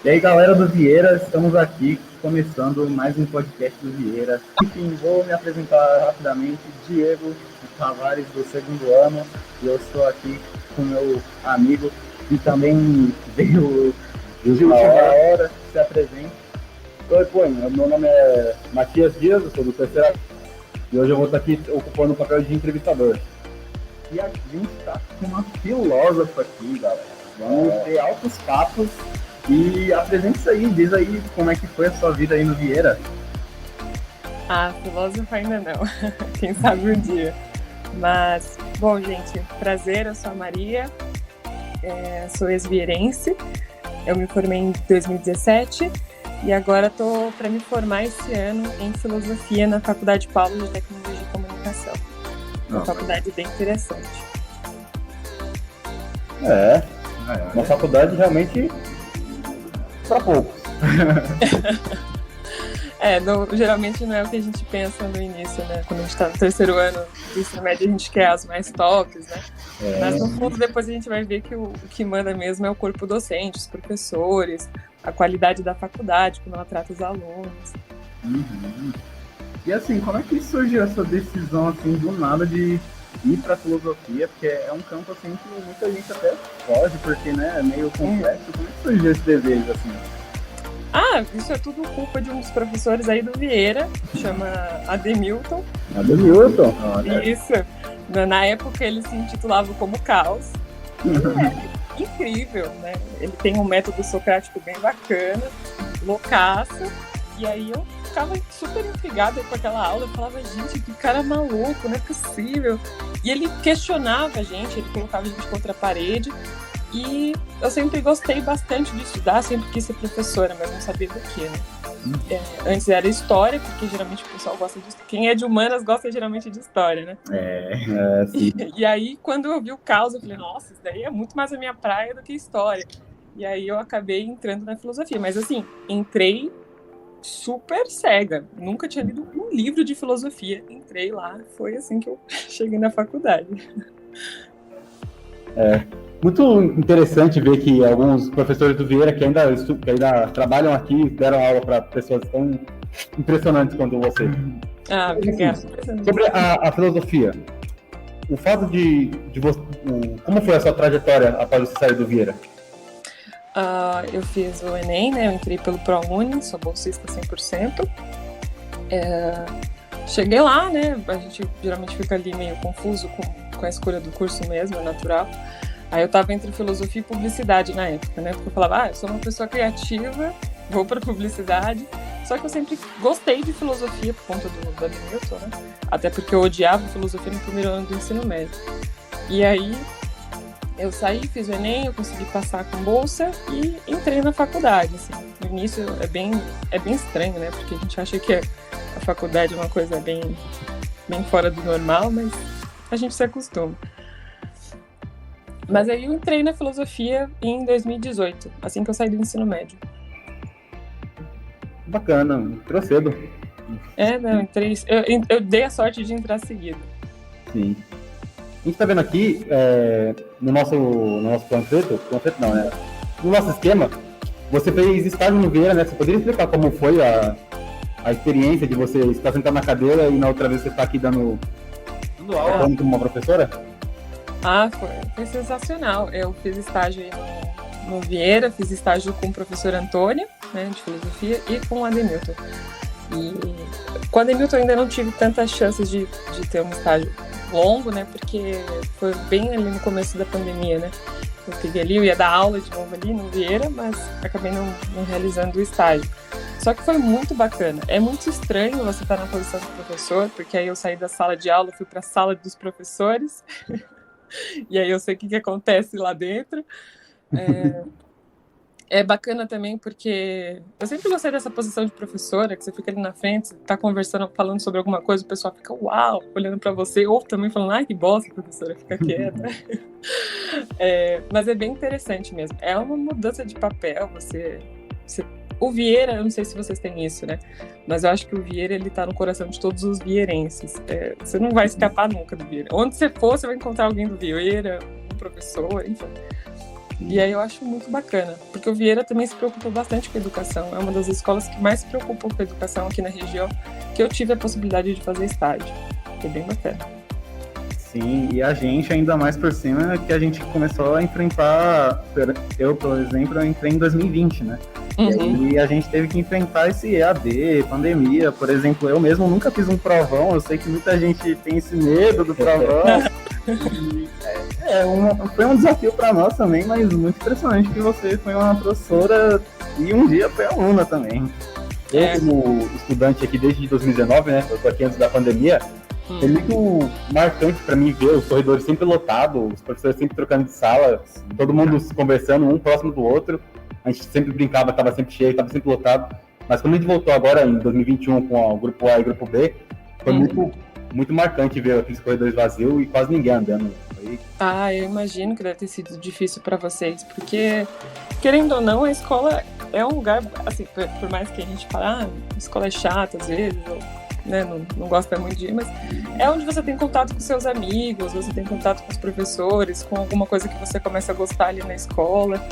E aí, galera do Vieira, estamos aqui começando mais um podcast do Vieira. Enfim, vou me apresentar rapidamente. Diego Tavares, do segundo ano, e eu estou aqui com meu amigo que também veio de última hora. Se apresente. Oi, meu nome é Matias Dias, eu sou do terceiro ano, e hoje eu vou estar aqui ocupando o papel de entrevistador. E a gente está com uma filósofa aqui, galera. Vamos ter altos papos. E apresente-se aí, diz aí como é que foi a sua vida aí no Vieira. Filósofa ainda não, quem sabe um dia. Mas, bom, gente, prazer, eu sou a Maria, sou ex-vieirense, eu me formei em 2017 e agora estou para me formar esse ano em filosofia na Faculdade Paulo de Tecnologia e Comunicação. Uma faculdade bem interessante. Uma faculdade realmente para poucos. Geralmente não é o que a gente pensa no início, né? Quando a gente está no terceiro ano do ensino médio, a gente quer as mais tops, né? Mas no fundo, depois a gente vai ver que o que manda mesmo é o corpo docente, os professores, a qualidade da faculdade, como ela trata os alunos. Uhum. E assim, como é que surgiu essa decisão, assim, do nada de ir para filosofia? Porque é um campo, assim, que muita gente até foge, porque, né, é meio complexo. Como é que surgiu esse desejo, assim? Isso é tudo culpa de um dos professores aí do Vieira, chama Ademilton. Ademilton? Olha. Isso. Na época ele se intitulava como Caos. É incrível, né? Ele tem um método socrático bem bacana, loucaço. E aí eu ficava super intrigada com aquela aula. Eu falava, gente, que cara maluco, não é possível. E ele questionava a gente, ele colocava a gente contra a parede. E eu sempre gostei bastante de estudar, sempre quis ser professora, mas não sabia do que, né? Antes era história, porque geralmente o pessoal gosta de... Quem é de humanas gosta geralmente de história, né? Sim. E aí, quando eu vi o Caos, eu falei, nossa, isso daí é muito mais a minha praia do que história. E aí eu acabei entrando na filosofia. Mas assim, entrei super cega. Nunca tinha lido um livro de filosofia. Entrei lá, foi assim que eu cheguei na faculdade. Muito interessante ver que alguns professores do Vieira que ainda trabalham aqui deram aula para pessoas tão impressionantes quanto você. Obrigada. Sobre a filosofia, o fato de você... Como foi a sua trajetória após você sair do Vieira? Eu fiz o Enem, né? Eu entrei pelo ProUni, sou bolsista 100%. Cheguei lá, né? A gente geralmente fica ali meio confuso com a escolha do curso mesmo, é natural. Aí eu tava entre filosofia e publicidade na época, né? Porque eu falava, eu sou uma pessoa criativa, vou pra publicidade. Só que eu sempre gostei de filosofia por conta do Ademilton, né? Até porque eu odiava filosofia no primeiro ano do ensino médio. E aí eu saí, fiz o Enem, eu consegui passar com bolsa e entrei na faculdade, assim. No início é bem estranho, né? Porque a gente acha que a faculdade é uma coisa bem fora do normal, mas a gente se acostuma. Mas aí eu entrei na filosofia em 2018, assim que eu saí do ensino médio. Bacana, entrou cedo. Entrei. Eu dei a sorte de entrar seguido. Sim. A gente tá vendo aqui, no nosso panfleto não, né? No nosso esquema, você fez estágio no Vieira, né? Você poderia explicar como foi a experiência de você estar sentado na cadeira e na outra vez você está aqui dando aula como uma professora? Foi sensacional. Eu fiz estágio aí no Vieira, fiz estágio com o professor Antônio, né, de filosofia, e com o Ademilton. E com o Ademilton ainda não tive tantas chances de ter um estágio longo, né, porque foi bem ali no começo da pandemia, né. Eu peguei ali, eu ia dar aula de novo ali no Vieira, mas acabei não realizando o estágio. Só que foi muito bacana. É muito estranho você estar na posição de professor, porque aí eu saí da sala de aula, fui para a sala dos professores, e aí eu sei o que acontece lá dentro. É bacana também porque eu sempre gostei dessa posição de professora, que você fica ali na frente, você tá conversando, falando sobre alguma coisa, o pessoal fica uau, olhando para você, ou também falando, ai que bosta, professora, fica quieta. Mas é bem interessante mesmo. É uma mudança de papel, o Vieira, eu não sei se vocês têm isso, né? Mas eu acho que o Vieira, ele tá no coração de todos os vieirenses. Você não vai escapar nunca do Vieira. Onde você for, você vai encontrar alguém do Vieira, um professor, enfim. E aí eu acho muito bacana, porque o Vieira também se preocupa bastante com a educação. É uma das escolas que mais se preocupam com a educação aqui na região, que eu tive a possibilidade de fazer estágio. Foi bem bacana. Sim, e a gente, ainda mais por cima, que a gente começou a enfrentar, eu, por exemplo, eu entrei em 2020, né? E a gente teve que enfrentar esse EAD, pandemia, por exemplo, eu mesmo nunca fiz um provão, eu sei que muita gente tem esse medo do provão. Foi um desafio para nós também, mas muito impressionante que você foi uma professora e um dia foi aluna também. Eu, como estudante aqui desde 2019, né? Eu tô aqui antes da pandemia. É muito marcante para mim ver os corredores sempre lotados, os professores sempre trocando de sala, todo mundo conversando um próximo do outro. A gente sempre brincava, estava sempre cheio, estava sempre lotado. Mas quando a gente voltou agora em 2021 com o grupo A e o grupo B, foi muito marcante ver aqueles corredores vazios e quase ninguém andando. Eu imagino que deve ter sido difícil para vocês, porque, querendo ou não, a escola é um lugar, assim, por mais que a gente fale, a escola é chata às vezes, ou, né, não gosta muito de ir, mas é onde você tem contato com seus amigos, você tem contato com os professores, com alguma coisa que você começa a gostar ali na escola.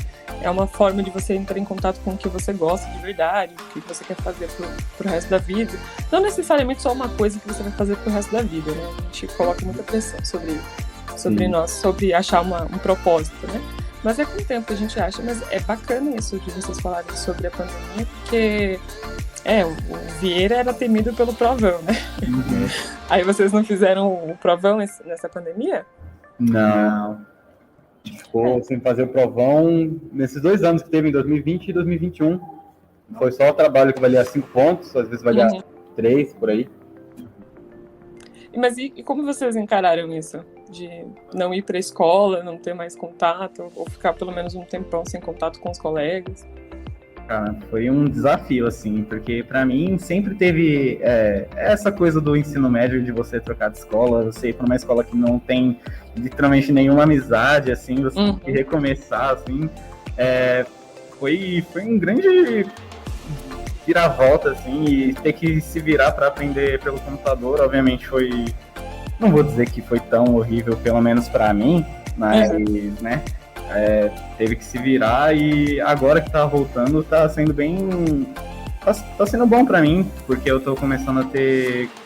É uma forma de você entrar em contato com o que você gosta de verdade, o que você quer fazer pro resto da vida. Não necessariamente só uma coisa que você vai fazer pro resto da vida, né? A gente coloca muita pressão sobre nós, sobre achar um propósito, né? Mas com o tempo a gente acha. Mas é bacana isso de vocês falarem sobre a pandemia, porque o Vieira era temido pelo provão, né? Aí vocês não fizeram o provão nessa pandemia? Não. Ficou sem fazer o provão nesses 2 anos que teve, em 2020 e 2021. Foi só o trabalho que valia 5 pontos, às vezes valia 3, por aí. Mas e como vocês encararam isso? De não ir para a escola, não ter mais contato, ou ficar pelo menos um tempão sem contato com os colegas? Cara, foi um desafio, assim, porque para mim sempre teve essa coisa do ensino médio, de você trocar de escola, você ir para uma escola que não tem literalmente nenhuma amizade, assim, você tem que recomeçar, assim. Foi um grande viravolta, assim, e ter que se virar para aprender pelo computador, obviamente foi... Não vou dizer que foi tão horrível, pelo menos para mim, mas, né... teve que se virar, e agora que tá voltando, tá sendo bem... Tá sendo bom pra mim, porque eu tô começando a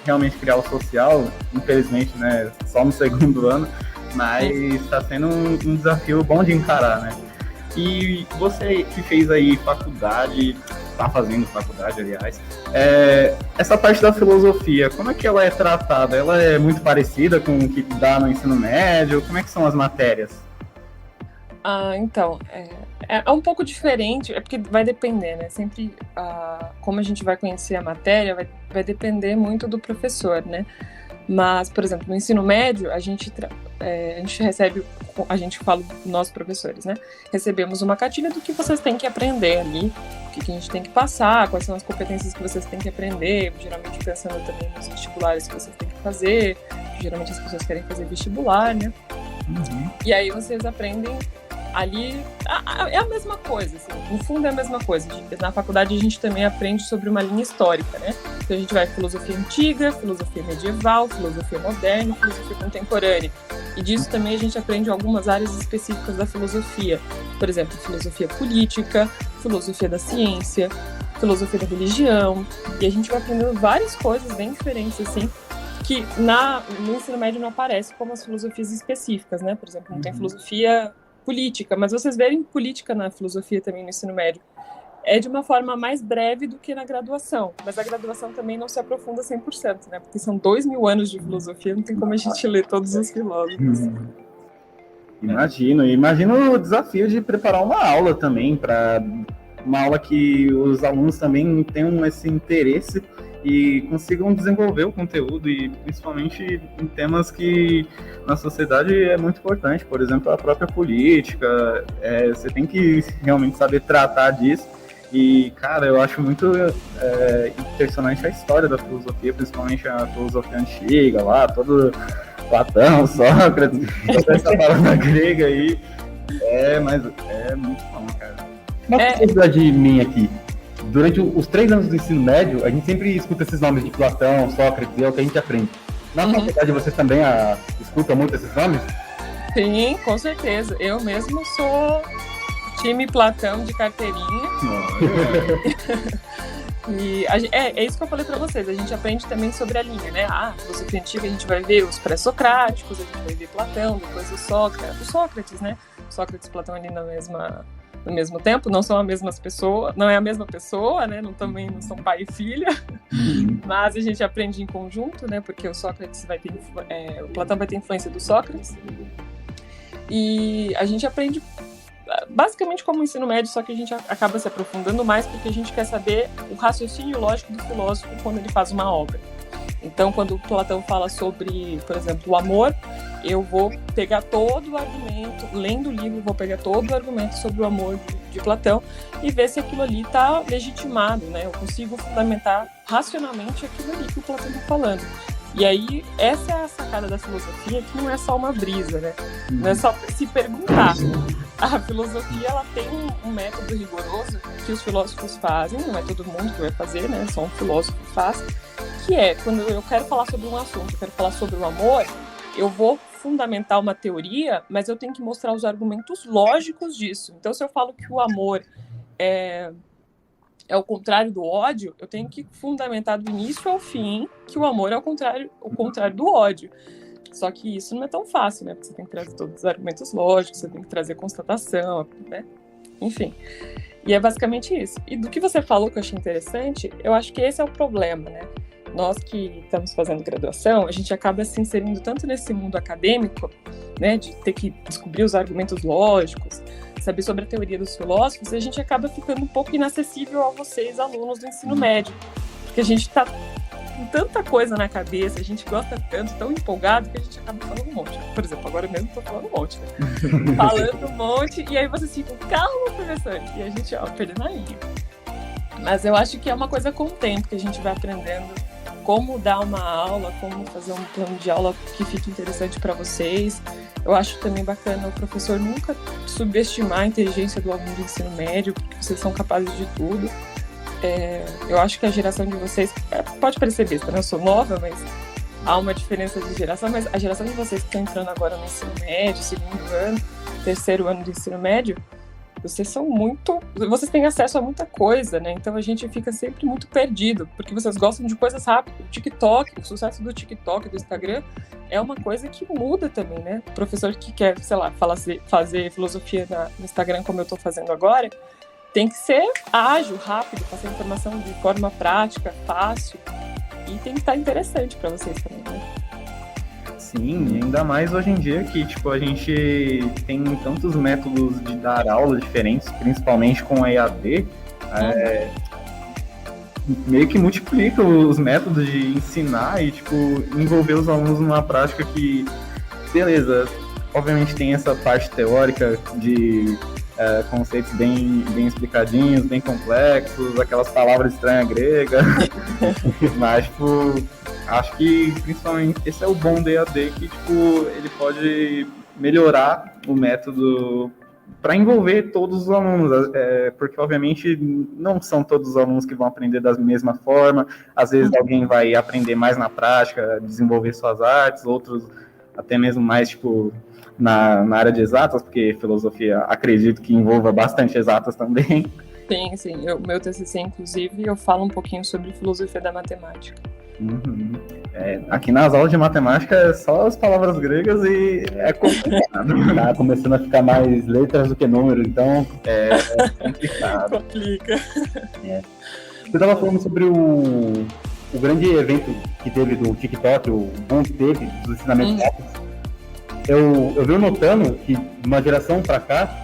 realmente criar o social, infelizmente, né, só no 2º ano, mas tá sendo um desafio bom de encarar, né. E você que fez aí faculdade, tá fazendo faculdade, aliás, essa parte da filosofia, como é que ela é tratada? Ela é muito parecida com o que dá no ensino médio? Como é que são as matérias? Então, é um pouco diferente, porque vai depender, né? Sempre, como a gente vai conhecer a matéria, vai depender muito do professor, né? Mas, por exemplo, no ensino médio, a gente recebe, a gente fala dos nossos professores, né? Recebemos uma cartilha do que vocês têm que aprender ali, o que a gente tem que passar, quais são as competências que vocês têm que aprender, geralmente pensando também nos vestibulares que vocês têm que fazer, geralmente as pessoas querem fazer vestibular, né? E aí vocês aprendem ali, é a mesma coisa, assim, no fundo é a mesma coisa. Na faculdade a gente também aprende sobre uma linha histórica, né? Então a gente vai filosofia antiga, filosofia medieval, filosofia moderna, filosofia contemporânea. E disso também a gente aprende algumas áreas específicas da filosofia. Por exemplo, filosofia política, filosofia da ciência, filosofia da religião. E a gente vai aprendendo várias coisas bem diferentes, assim, que no ensino médio não aparece como as filosofias específicas, né? Por exemplo, não tem filosofia política, mas vocês verem política na filosofia também no ensino médio é de uma forma mais breve do que na graduação, mas a graduação também não se aprofunda 100%, né? Porque são 2000 anos de filosofia, não tem como a gente ler todos os filósofos. Imagino o desafio de preparar uma aula também, para uma aula que os alunos também tenham esse interesse e consigam desenvolver o conteúdo, e principalmente em temas que na sociedade é muito importante, por exemplo, a própria política. Você tem que realmente saber tratar disso. E, cara, eu acho muito impressionante a história da filosofia, principalmente a filosofia antiga lá, todo Platão, Sócrates, toda essa palavra grega aí. Mas é muito bom, cara. Uma curiosidade de mim aqui. Durante os 3 anos do ensino médio, a gente sempre escuta esses nomes de Platão, Sócrates, é o que a gente aprende. Na faculdade, vocês também escutam muito esses nomes? Sim, com certeza. Eu mesmo Time Platão de carteirinha. E é isso que eu falei para vocês, a gente aprende também sobre a linha, né? Filosofia antiga a gente vai ver os pré-socráticos, a gente vai ver Platão, depois o Sócrates, né? Sócrates e Platão ali no mesmo tempo, não são as mesmas pessoas, não é a mesma pessoa, né? Também não são pai e filha, mas a gente aprende em conjunto, né? Porque o Sócrates o Platão vai ter influência do Sócrates, e a gente aprende basicamente como o ensino médio, só que a gente acaba se aprofundando mais porque a gente quer saber o raciocínio lógico do filósofo quando ele faz uma obra. Então, quando o Platão fala sobre, por exemplo, o amor, eu vou pegar todo o argumento, lendo o livro, vou pegar todo o argumento sobre o amor de Platão e ver se aquilo ali está legitimado, né? Eu consigo fundamentar racionalmente aquilo ali que o Platão está falando. E aí, essa é a sacada da filosofia, que não é só uma brisa, né? Não é só se perguntar. A filosofia, ela tem um método rigoroso que os filósofos fazem, não é todo mundo que vai fazer, né? Só um filósofo faz, que é, quando eu quero falar sobre um assunto, eu quero falar sobre o amor, eu vou fundamentar uma teoria, mas eu tenho que mostrar os argumentos lógicos disso. Então, se eu falo que o amor é o contrário do ódio, eu tenho que fundamentar do início ao fim que o amor é o contrário do ódio. Só que isso não é tão fácil, né? Porque você tem que trazer todos os argumentos lógicos, você tem que trazer constatação, né? Enfim. E é basicamente isso. E do que você falou que eu achei interessante, eu acho que esse é o problema, né? Nós que estamos fazendo graduação, a gente acaba se inserindo tanto nesse mundo acadêmico, né? De ter que descobrir os argumentos lógicos, saber sobre a teoria dos filósofos, e a gente acaba ficando um pouco inacessível a vocês, alunos do ensino médio. Porque a gente está com tanta coisa na cabeça, a gente gosta tanto, tão empolgado, que a gente acaba falando um monte. Por exemplo, agora mesmo estou falando um monte, né? Falando um monte, e aí vocês ficam, calma, professor, e a gente, perdendo a linha. Mas eu acho que é uma coisa com o tempo que a gente vai aprendendo como dar uma aula, como fazer um plano de aula que fique interessante para vocês. Eu acho também bacana o professor nunca subestimar a inteligência do aluno do ensino médio, porque vocês são capazes de tudo. Eu acho que a geração de vocês, pode parecer besta, né? Eu sou nova, mas há uma diferença de geração, mas a geração de vocês que estão entrando agora no ensino médio, segundo ano, terceiro ano do ensino médio, vocês têm acesso a muita coisa, né? Então a gente fica sempre muito perdido, porque vocês gostam de coisas rápidas. O TikTok, o sucesso do TikTok, do Instagram, é uma coisa que muda também, né? O professor que quer, sei lá, fazer filosofia no Instagram, como eu estou fazendo agora, tem que ser ágil, rápido, passar informação de forma prática, fácil, e tem que estar interessante para vocês também, né? Sim, ainda mais hoje em dia que, a gente tem tantos métodos de dar aulas diferentes, principalmente com a EAD, meio que multiplica os métodos de ensinar e, envolver os alunos numa prática que, beleza, obviamente tem essa parte teórica de conceitos bem explicadinhos, bem complexos, aquelas palavras estranhas gregas, mas, acho que, principalmente, esse é o bom do EAD, que, ele pode melhorar o método para envolver todos os alunos, porque, obviamente, não são todos os alunos que vão aprender da mesma forma, às vezes alguém vai aprender mais na prática, desenvolver suas artes, outros até mesmo mais, na área de exatas, porque filosofia, acredito que envolva bastante exatas também. Sim, o meu TCC, inclusive, eu falo um pouquinho sobre filosofia da matemática. Uhum. Aqui nas aulas de matemática é só as palavras gregas e é complicado. Tá começando a ficar mais letras do que números, então é complicado. Complica. Você estava falando sobre o grande evento que teve do TikTok, o boom que teve dos ensinamentos rápidos. Eu venho notando que, de uma geração para cá,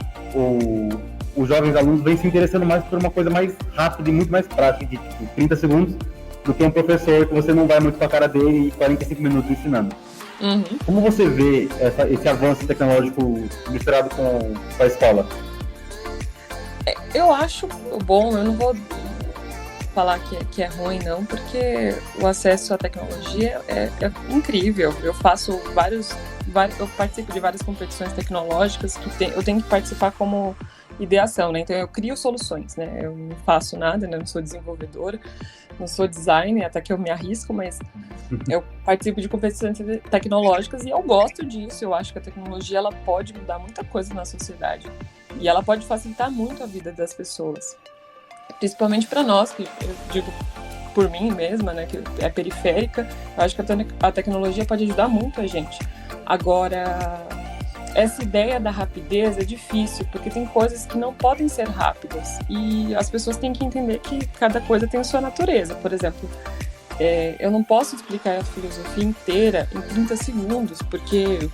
os jovens alunos vêm se interessando mais por uma coisa mais rápida e muito mais prática, de 30 segundos, do que um professor que você não vai muito com a cara dele e 45 minutos ensinando. Uhum. Como você vê esse avanço tecnológico misturado com a escola? Eu acho bom, eu não vou falar que é ruim, não, porque o acesso à tecnologia é incrível. Eu participo de várias competições tecnológicas que eu tenho que participar como ideação, né? Então eu crio soluções, né? Eu não faço nada, né? Eu não sou desenvolvedora, não sou designer, até que eu me arrisco, mas eu participo de competições tecnológicas e eu gosto disso. Eu acho que a tecnologia ela pode mudar muita coisa na sociedade. E ela pode facilitar muito a vida das pessoas. Principalmente para nós, que eu digo por mim mesma, né, que é periférica, eu acho que a tecnologia pode ajudar muito a gente. Agora, essa ideia da rapidez é difícil, porque tem coisas que não podem ser rápidas. E as pessoas têm que entender que cada coisa tem a sua natureza. Por exemplo, eu não posso explicar a filosofia inteira em 30 segundos, porque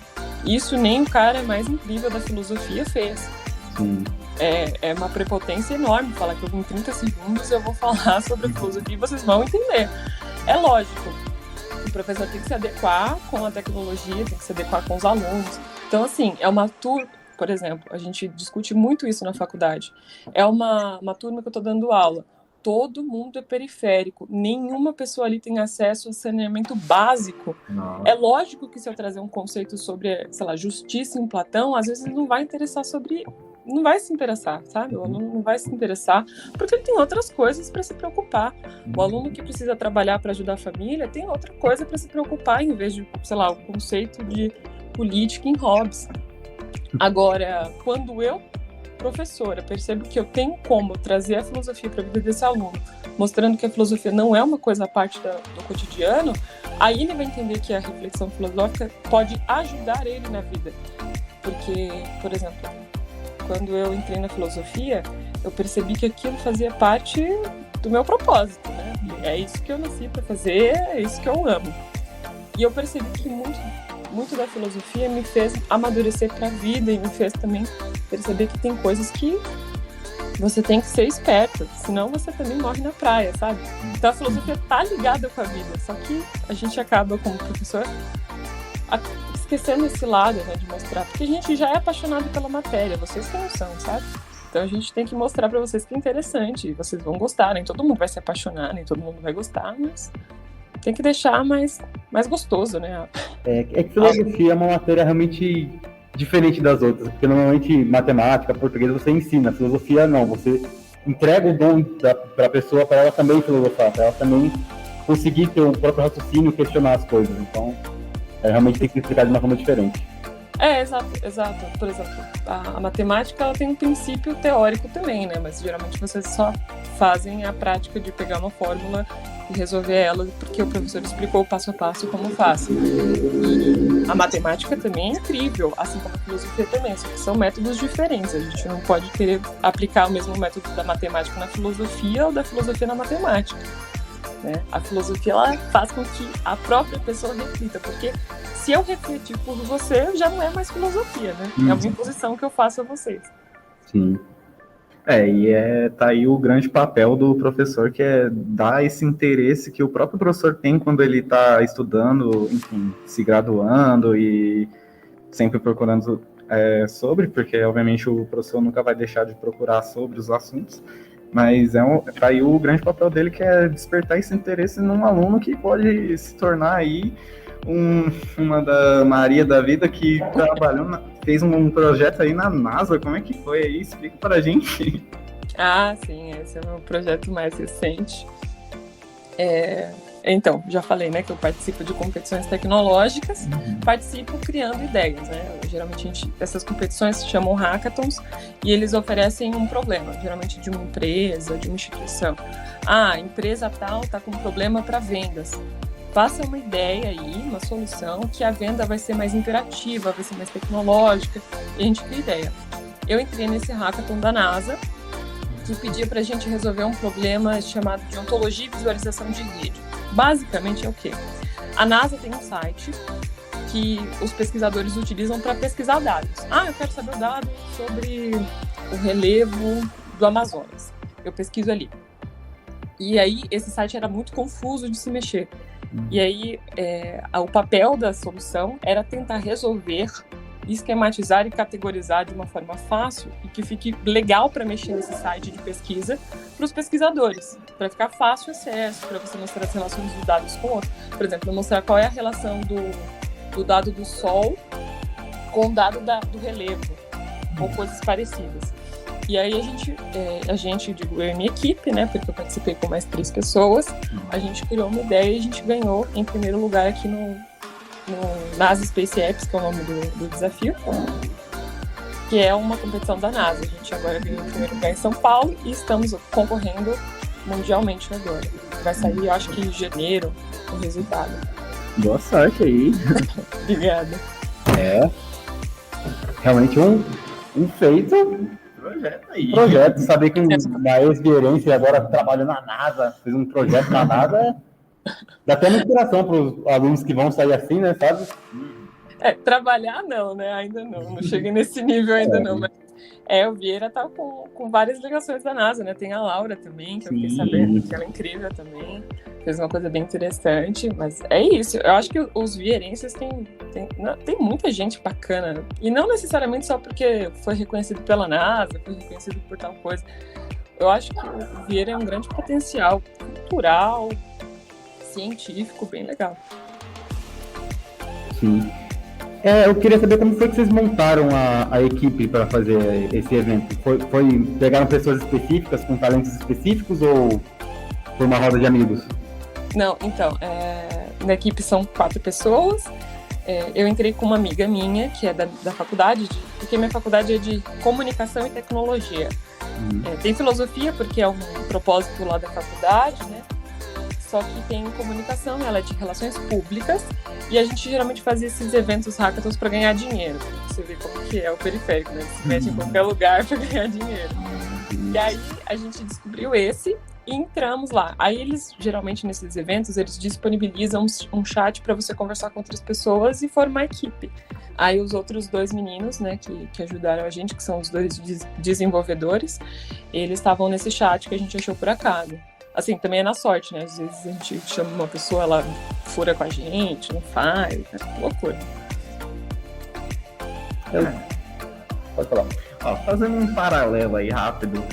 isso nem o cara mais incrível da filosofia fez. Sim. É uma prepotência enorme falar que em 30 segundos eu vou falar sobre a filosofia e vocês vão entender. É lógico, o professor tem que se adequar com a tecnologia, tem que se adequar com os alunos. Então, assim, é uma turma, por exemplo, a gente discute muito isso na faculdade. É uma turma que eu estou dando aula. Todo mundo é periférico, nenhuma pessoa ali tem acesso a saneamento básico. Não. É lógico que se eu trazer um conceito sobre, sei lá, justiça em Platão, às vezes ele não vai se interessar, sabe? O aluno não vai se interessar, porque ele tem outras coisas para se preocupar. O aluno que precisa trabalhar para ajudar a família tem outra coisa para se preocupar, em vez de, sei lá, o conceito de política em Hobbes. Agora, quando eu, professora, percebo que eu tenho como trazer a filosofia para a vida desse aluno, mostrando que a filosofia não é uma coisa à parte do cotidiano, aí ele vai entender que a reflexão filosófica pode ajudar ele na vida. Porque, por exemplo, quando eu entrei na filosofia, eu percebi que aquilo fazia parte do meu propósito, né? É isso que eu nasci para fazer, é isso que eu amo. E eu percebi que muito da filosofia me fez amadurecer para a vida e me fez também perceber que tem coisas que você tem que ser esperta, senão você também morre na praia, sabe? Então a filosofia tá ligada com a vida, só que a gente acaba, como professor, esquecendo esse lado, né, de mostrar, porque a gente já é apaixonado pela matéria, vocês têm noção, sabe? Então a gente tem que mostrar para vocês que é interessante, vocês vão gostar, nem todo mundo vai se apaixonar, nem todo mundo vai gostar, mas tem que deixar mais gostoso, né? É que filosofia é uma matéria realmente diferente das outras, porque normalmente matemática, português você ensina, filosofia não, você entrega o dom para a pessoa, para ela também filosofar, para ela também conseguir ter o próprio raciocínio, questionar as coisas, então realmente tem que explicar de uma forma diferente. Exato. Por exemplo, a matemática ela tem um princípio teórico também, né? Mas geralmente vocês só fazem a prática de pegar uma fórmula e resolver ela, porque o professor explicou passo a passo como faz. E a matemática também é incrível, assim como a filosofia também, só que são métodos diferentes. A gente não pode querer aplicar o mesmo método da matemática na filosofia ou da filosofia na matemática, né? A filosofia ela faz com que a própria pessoa reflita, porque se eu refletir por você, já não é mais filosofia, né? É uma imposição que eu faço a vocês. Sim. Tá aí o grande papel do professor, que é dar esse interesse que o próprio professor tem quando ele está estudando, enfim, se graduando e sempre procurando sobre, porque obviamente o professor nunca vai deixar de procurar sobre os assuntos, mas tá aí o grande papel dele, que é despertar esse interesse num aluno que pode se tornar aí uma da Maria da vida, que fez um projeto aí na NASA. Como é que foi aí? Explica pra gente. Sim, esse é o meu projeto mais recente. Então, já falei, né, que eu participo de competições tecnológicas, participo criando ideias, né? Geralmente essas competições se chamam hackathons e eles oferecem um problema, geralmente de uma empresa, de uma instituição. A empresa tal está com um problema para vendas. Faça uma ideia aí, uma solução, que a venda vai ser mais interativa, vai ser mais tecnológica, e a gente cria ideia. Eu entrei nesse hackathon da NASA, que pedia para a gente resolver um problema chamado de ontologia e visualização de rede. Basicamente é o quê? A NASA tem um site que os pesquisadores utilizam para pesquisar dados. Eu quero saber o dado sobre o relevo do Amazonas. Eu pesquiso ali. E aí, esse site era muito confuso de se mexer. E aí, o papel da solução era tentar resolver, esquematizar e categorizar de uma forma fácil e que fique legal para mexer nesse site de pesquisa para os pesquisadores, para ficar fácil acesso, para você mostrar as relações dos dados com outros. Por exemplo, mostrar qual é a relação do dado do Sol com o dado do relevo, ou coisas parecidas. E aí digo, eu e minha equipe, né, porque eu participei com mais 3 pessoas, a gente criou uma ideia e a gente ganhou em primeiro lugar aqui no NASA Space Apps, que é o nome do desafio. que é uma competição da NASA. A gente agora ganhou o primeiro lugar em São Paulo e estamos concorrendo mundialmente agora. Vai sair, eu acho que em janeiro, o resultado. Boa sorte aí. Obrigada. Realmente um feito. Projeto aí. Projeto, saber que na ex-Vierense agora trabalha na NASA, fez um projeto na NASA, dá até uma inspiração para os alunos que vão sair assim, né, sabe? Trabalhar não, né? Ainda não cheguei nesse nível ainda não, mas o Vieira tá com várias ligações da NASA, né? Tem a Laura também, que eu fiquei sabendo, que ela é incrível também, fez uma coisa bem interessante, mas é isso, eu acho que os vieirenses tem muita gente bacana, e não necessariamente só porque foi reconhecido pela NASA, foi reconhecido por tal coisa. Eu acho que o Vieira é um grande potencial cultural, científico, bem legal. Sim. Eu queria saber como foi que vocês montaram a equipe para fazer esse evento. Pegaram pessoas específicas, com talentos específicos, ou foi uma roda de amigos? Não, então, na equipe são 4 pessoas. Eu entrei com uma amiga minha, que é da faculdade, porque minha faculdade é de comunicação e tecnologia. Tem filosofia, porque é um propósito lá da faculdade, né? Só que tem comunicação, ela é de relações públicas, e a gente geralmente fazia esses eventos hackathons para ganhar dinheiro. Você vê como que é o periférico, né? Se mete em qualquer lugar para ganhar dinheiro. E aí a gente descobriu esse e entramos lá. Aí eles, geralmente nesses eventos, eles disponibilizam um chat para você conversar com outras pessoas e formar equipe. Aí os outros 2 meninos, né, que ajudaram a gente, que são os 2 desenvolvedores, eles estavam nesse chat que a gente achou por acaso. Assim, também é na sorte, né? Às vezes a gente chama uma pessoa, ela fura com a gente, não faz, é loucura. Pode falar. Fazendo um paralelo aí rápido,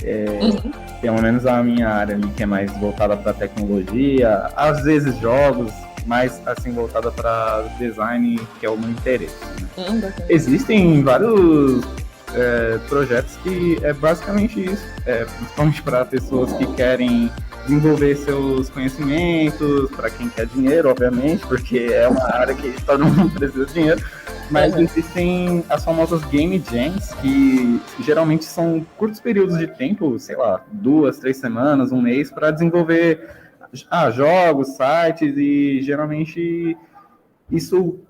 pelo menos a minha área ali, que é mais voltada para tecnologia, às vezes jogos, mais assim voltada para design, que é o meu interesse. Né? Existem vários projetos que é basicamente isso, principalmente para pessoas que querem desenvolver seus conhecimentos, para quem quer dinheiro, obviamente, porque é uma área que todo mundo precisa de dinheiro, mas existem as famosas Game Jams, que geralmente são curtos períodos de tempo, sei lá, 2, 3 semanas, 1 mês, para desenvolver jogos, sites, e geralmente isso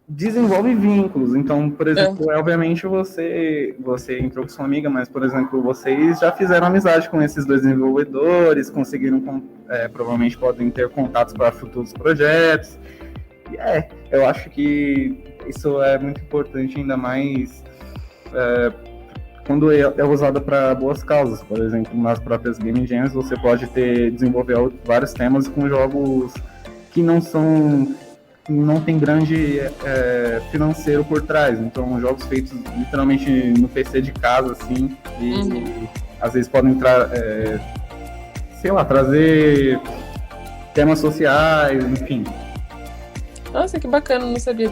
desenvolve vínculos. Então, por exemplo, obviamente você entrou com sua amiga, mas, por exemplo, vocês já fizeram amizade com esses 2 desenvolvedores, conseguiram, provavelmente podem ter contatos para futuros projetos. E eu acho que isso é muito importante, ainda mais quando é usada para boas causas. Por exemplo, nas próprias Game Jams você pode desenvolver vários temas com jogos que não tem grande financeiro por trás, então jogos feitos literalmente no PC de casa, assim, e às vezes podem trazer temas sociais, enfim. Nossa, que bacana, não sabia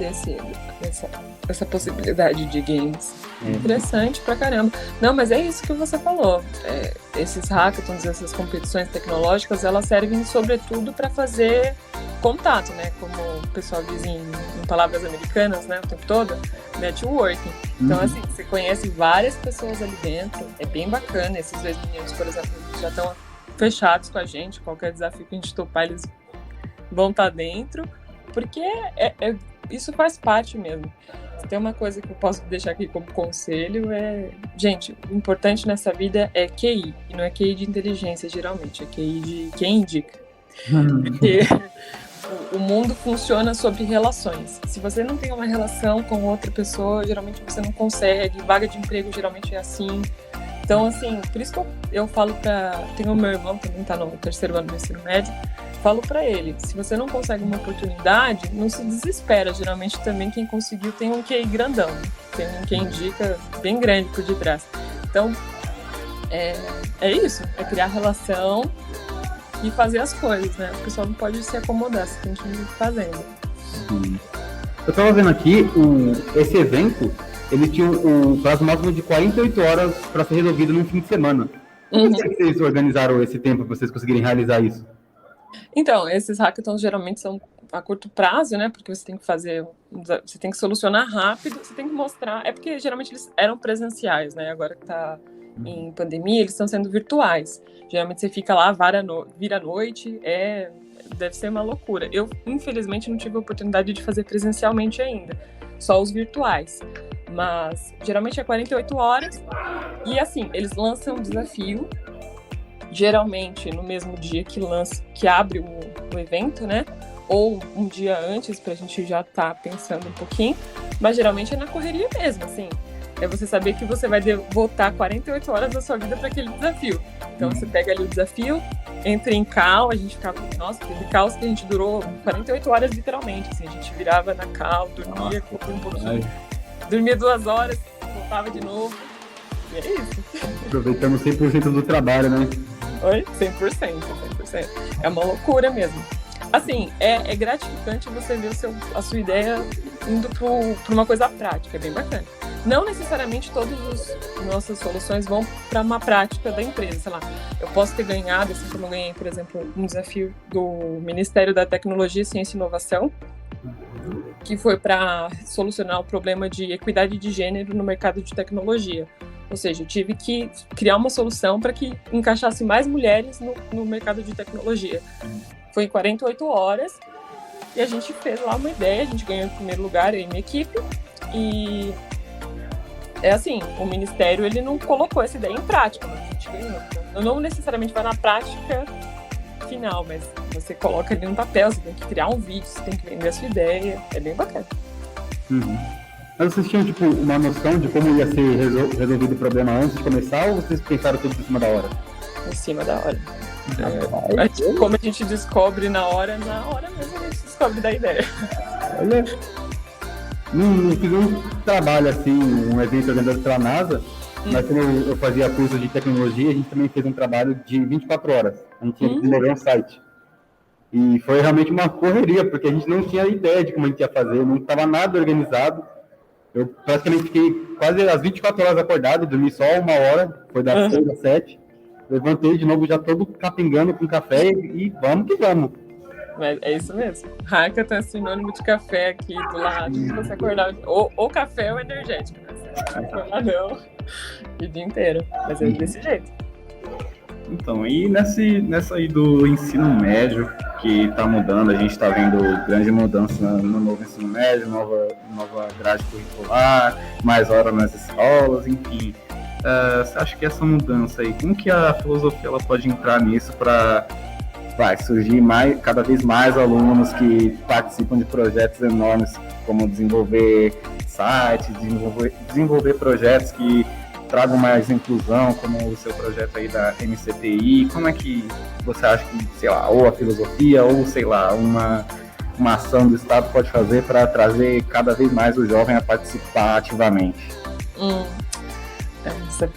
dessa possibilidade de games. Interessante pra caramba. Não, mas é isso que você falou. Esses hackathons, essas competições tecnológicas, elas servem sobretudo para fazer contato, né? Como o pessoal diz em palavras americanas, né? O tempo todo, networking. Então, assim, você conhece várias pessoas ali dentro. É bem bacana. Esses 2 meninos, por exemplo, já estão fechados com a gente. Qualquer desafio que a gente topar, eles vão estar dentro. Porque isso faz parte mesmo. Se tem uma coisa que eu posso deixar aqui como conselho gente, o importante nessa vida é QI, e não é QI de inteligência, geralmente, é QI de quem indica. Porque o mundo funciona sobre relações. Se você não tem uma relação com outra pessoa, geralmente você não consegue, vaga de emprego geralmente é assim. Então, assim, por isso que eu falo tem o meu irmão, também tá no 3º ano do ensino médio, falo pra ele, se você não consegue uma oportunidade, não se desespera. Geralmente também quem conseguiu tem um QI grandão, tem um QI indica bem grande por detrás. Então, é isso, é criar relação e fazer as coisas, né? O pessoal não pode se acomodar, você tem que ir fazendo. Eu tava vendo aqui, esse evento, ele tinha um prazo máximo de 48 horas para ser resolvido num fim de semana. Como é que vocês organizaram esse tempo para vocês conseguirem realizar isso? Então, esses hackathons geralmente são a curto prazo, né? Porque você tem que você tem que solucionar rápido, você tem que mostrar. É porque geralmente eles eram presenciais, né? Agora que tá em pandemia, eles estão sendo virtuais. Geralmente você fica lá, vira à noite, deve ser uma loucura. Eu, infelizmente, não tive a oportunidade de fazer presencialmente ainda, só os virtuais. Mas geralmente é 48 horas. E assim, eles lançam um desafio, geralmente no mesmo dia que abre o evento, né? Ou um dia antes, pra gente já tá pensando um pouquinho. Mas geralmente é na correria mesmo, assim. É você saber que você vai voltar 48 horas da sua vida para aquele desafio. Então você pega ali o desafio, entra em call, a gente ficava, nossa, teve calls que a gente durou 48 horas literalmente, assim, a gente virava na call, dormia um pouquinho, dormia 2 horas, voltava de novo, e é isso. Aproveitamos 100% do trabalho, né? Oi? 100%. É uma loucura mesmo. Assim, é gratificante você ver a sua ideia indo para uma coisa prática, é bem bacana. Não necessariamente todas as nossas soluções vão para uma prática da empresa, sei lá. Eu posso ter ganhado, assim como eu ganhei, por exemplo, um desafio do Ministério da Tecnologia, Ciência e Inovação, que foi para solucionar o problema de equidade de gênero no mercado de tecnologia. Ou seja, eu tive que criar uma solução para que encaixasse mais mulheres no mercado de tecnologia. Foi em 48 horas e a gente fez lá uma ideia, a gente ganhou em primeiro lugar, eu e minha equipe, e é assim, o Ministério ele não colocou essa ideia em prática, mas a gente ganhou. Então, não necessariamente vai na prática final, mas você coloca ali no papel, você tem que criar um vídeo, você tem que vender a sua ideia, é bem bacana. Mas vocês tinham, tipo, uma noção de como ia ser resolvido o problema antes de começar, ou vocês pensaram tudo em cima da hora? Em cima da hora. Como a gente descobre na hora mesmo a gente descobre da ideia. Olha, não fiz um trabalho assim, um evento organizado pela NASA, mas como eu fazia curso de tecnologia, a gente também fez um trabalho de 24 horas. A gente tinha que desenvolver um site. E foi realmente uma correria, porque a gente não tinha ideia de como a gente ia fazer, não estava nada organizado. Eu praticamente fiquei quase as 24 horas acordado, dormi só 1 hora, foi das 6 às 7. Levantei de novo já todo capingando com café e vamos que vamos. Mas é isso mesmo. Hackathon é sinônimo de café aqui do lado. Você acordar, ou café ou energético, né? Você acordar o dia inteiro. Mas é desse jeito. Então, e nessa aí do ensino médio, que está mudando, a gente está vendo grande mudança no novo ensino médio, nova grade curricular, mais horas nas escolas, enfim. Você acha que essa mudança aí, como que a filosofia ela pode entrar nisso para surgir cada vez mais alunos que participam de projetos enormes, como desenvolver sites, desenvolver projetos que tragam mais inclusão, como o seu projeto aí da MCTI? Como é que você acha que, sei lá, ou a filosofia, ou, sei lá, uma ação do Estado pode fazer para trazer cada vez mais o jovem a participar ativamente? Essa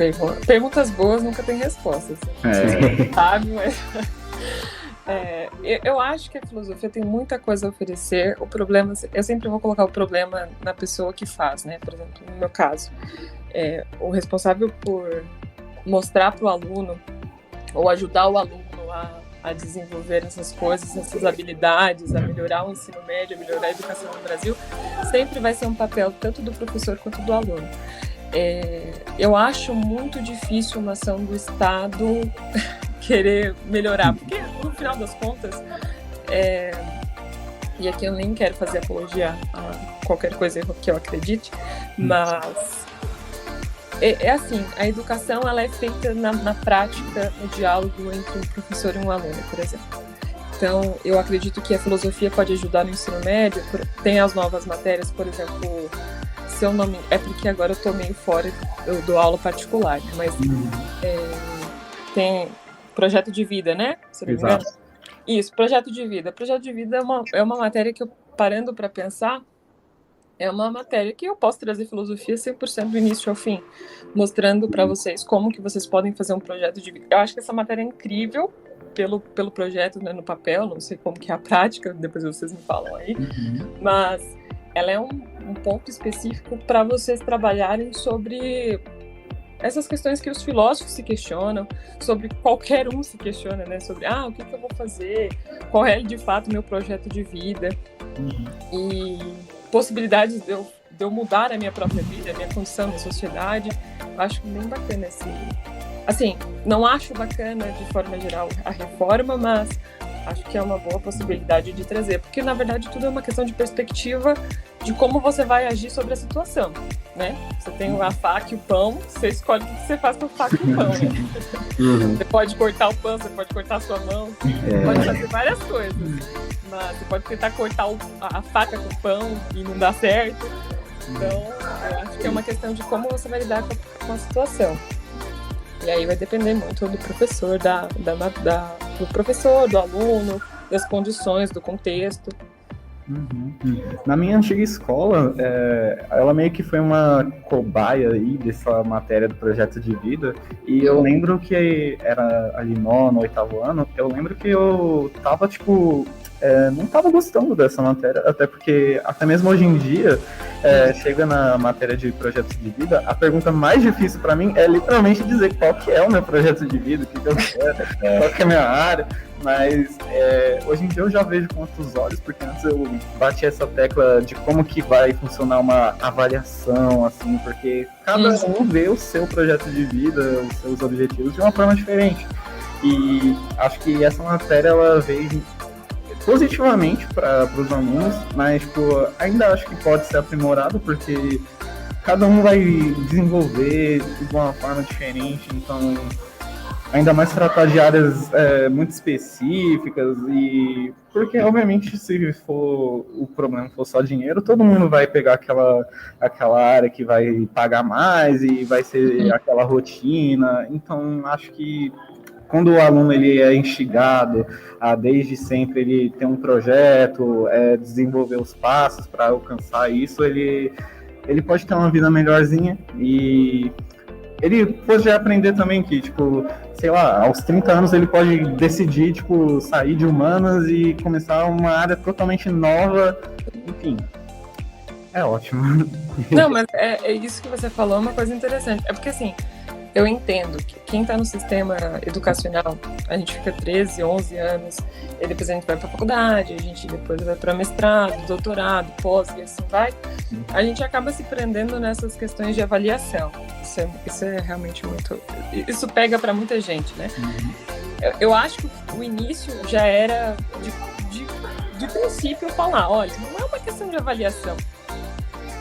perguntas boas nunca tem respostas. Sabe, mas... eu acho que a filosofia tem muita coisa a oferecer. O problema, eu sempre vou colocar o problema na pessoa que faz, né? Por exemplo, no meu caso, o responsável por mostrar para o aluno ou ajudar o aluno a desenvolver essas coisas, essas habilidades, a melhorar o ensino médio, a melhorar a educação no Brasil, sempre vai ser um papel tanto do professor quanto do aluno. Eu acho muito difícil uma ação do Estado querer melhorar, porque no final das contas, e aqui eu nem quero fazer apologia a qualquer coisa que eu acredite, mas assim, a educação ela é feita na prática, no diálogo entre um professor e um aluno, por exemplo. Então, eu acredito que a filosofia pode ajudar no ensino médio, tem as novas matérias, por exemplo, se eu não me... É porque agora eu tô meio fora, eu dou aula particular, mas tem projeto de vida, né? Se não me engano. Isso, projeto de vida. Projeto de vida é uma matéria que eu, parando para pensar, é uma matéria que eu posso trazer filosofia 100% do início ao fim, mostrando para vocês como que vocês podem fazer um projeto de vida. Eu acho que essa matéria é incrível pelo projeto, né, no papel, não sei como que é a prática, depois vocês me falam aí, mas ela é um ponto específico para vocês trabalharem sobre essas questões que os filósofos se questionam, sobre qualquer um se questiona, né? Sobre, o que eu vou fazer, qual é, de fato, o meu projeto de vida, e possibilidades de eu mudar a minha própria vida, a minha condição na sociedade. Eu acho bem bacana esse... Assim, não acho bacana, de forma geral, a reforma, mas acho que é uma boa possibilidade de trazer, porque, na verdade, tudo é uma questão de perspectiva de como você vai agir sobre a situação, né? Você tem a faca e o pão, você escolhe o que você faz com a faca e o pão, né? Você pode cortar o pão, você pode cortar a sua mão, pode fazer várias coisas, mas você pode tentar cortar a faca com o pão e não dá certo. Então, eu acho que é uma questão de como você vai lidar com a situação. E aí vai depender muito do professor, do professor, do aluno, das condições, do contexto. Na minha antiga escola, ela meio que foi uma cobaia aí dessa matéria do projeto de vida, e eu lembro que era ali 9º, 8º ano, eu lembro que eu tava, não tava gostando dessa matéria, até porque, até mesmo hoje em dia, chega na matéria de projeto de vida, a pergunta mais difícil pra mim é literalmente dizer qual que é o meu projeto de vida, o que eu quero, qual que é a minha área. Mas hoje em dia eu já vejo com outros olhos, porque antes eu bati essa tecla de como que vai funcionar uma avaliação, assim, porque cada um vê o seu projeto de vida, os seus objetivos de uma forma diferente. E acho que essa matéria, ela veio positivamente para os alunos, mas ainda acho que pode ser aprimorado, porque cada um vai desenvolver de uma forma diferente, então... Ainda mais tratar de áreas muito específicas, e porque, obviamente, se o problema for só dinheiro, todo mundo vai pegar aquela área que vai pagar mais e vai ser aquela rotina. Então, acho que quando o aluno ele é instigado a, desde sempre, ele ter um projeto, desenvolver os passos para alcançar isso, ele pode ter uma vida melhorzinha, e ele pode aprender também que, sei lá, aos 30 anos ele pode decidir, sair de humanas e começar uma área totalmente nova, enfim, é ótimo. Não, mas é isso que você falou, é uma coisa interessante, é porque, assim, eu entendo que quem está no sistema educacional, a gente fica 13, 11 anos, e depois a gente vai para a faculdade, a gente depois vai para mestrado, doutorado, pós, e assim vai, a gente acaba se prendendo nessas questões de avaliação. Isso é realmente muito... Isso pega para muita gente, né? Eu acho que o início já era, de princípio, falar, olha, não é uma questão de avaliação.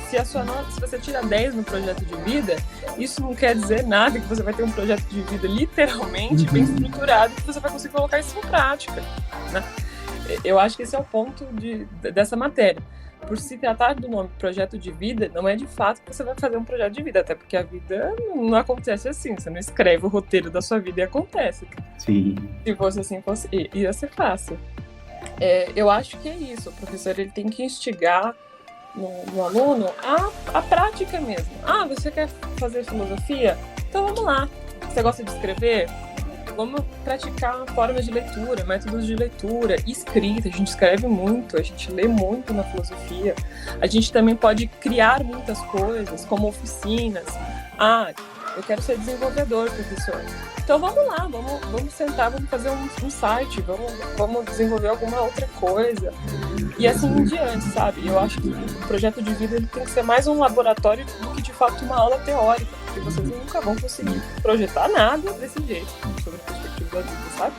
Se a sua nota, se você tira 10 no projeto de vida, isso não quer dizer nada que você vai ter um projeto de vida literalmente bem estruturado, que você vai conseguir colocar isso em prática, né? Eu acho que esse é o ponto dessa matéria. Por se tratar do nome projeto de vida, não é de fato que você vai fazer um projeto de vida, até porque a vida não acontece assim, você não escreve o roteiro da sua vida e acontece. Sim. Se fosse assim, ia ser fácil. Eu acho que é isso, o professor ele tem que instigar no aluno a prática mesmo. Você quer fazer filosofia? Então vamos lá. Você gosta de escrever? Vamos praticar formas de leitura, métodos de leitura, escrita. A gente escreve muito, a gente lê muito na filosofia. A gente também pode criar muitas coisas, como oficinas. Eu quero ser desenvolvedor, professor. Então vamos lá, vamos sentar, vamos fazer um site, vamos desenvolver alguma outra coisa. E assim em diante, sabe? Eu acho que o projeto de vida ele tem que ser mais um laboratório do que de fato uma aula teórica, porque vocês nunca vão conseguir projetar nada desse jeito, sobre a perspectiva da vida, sabe?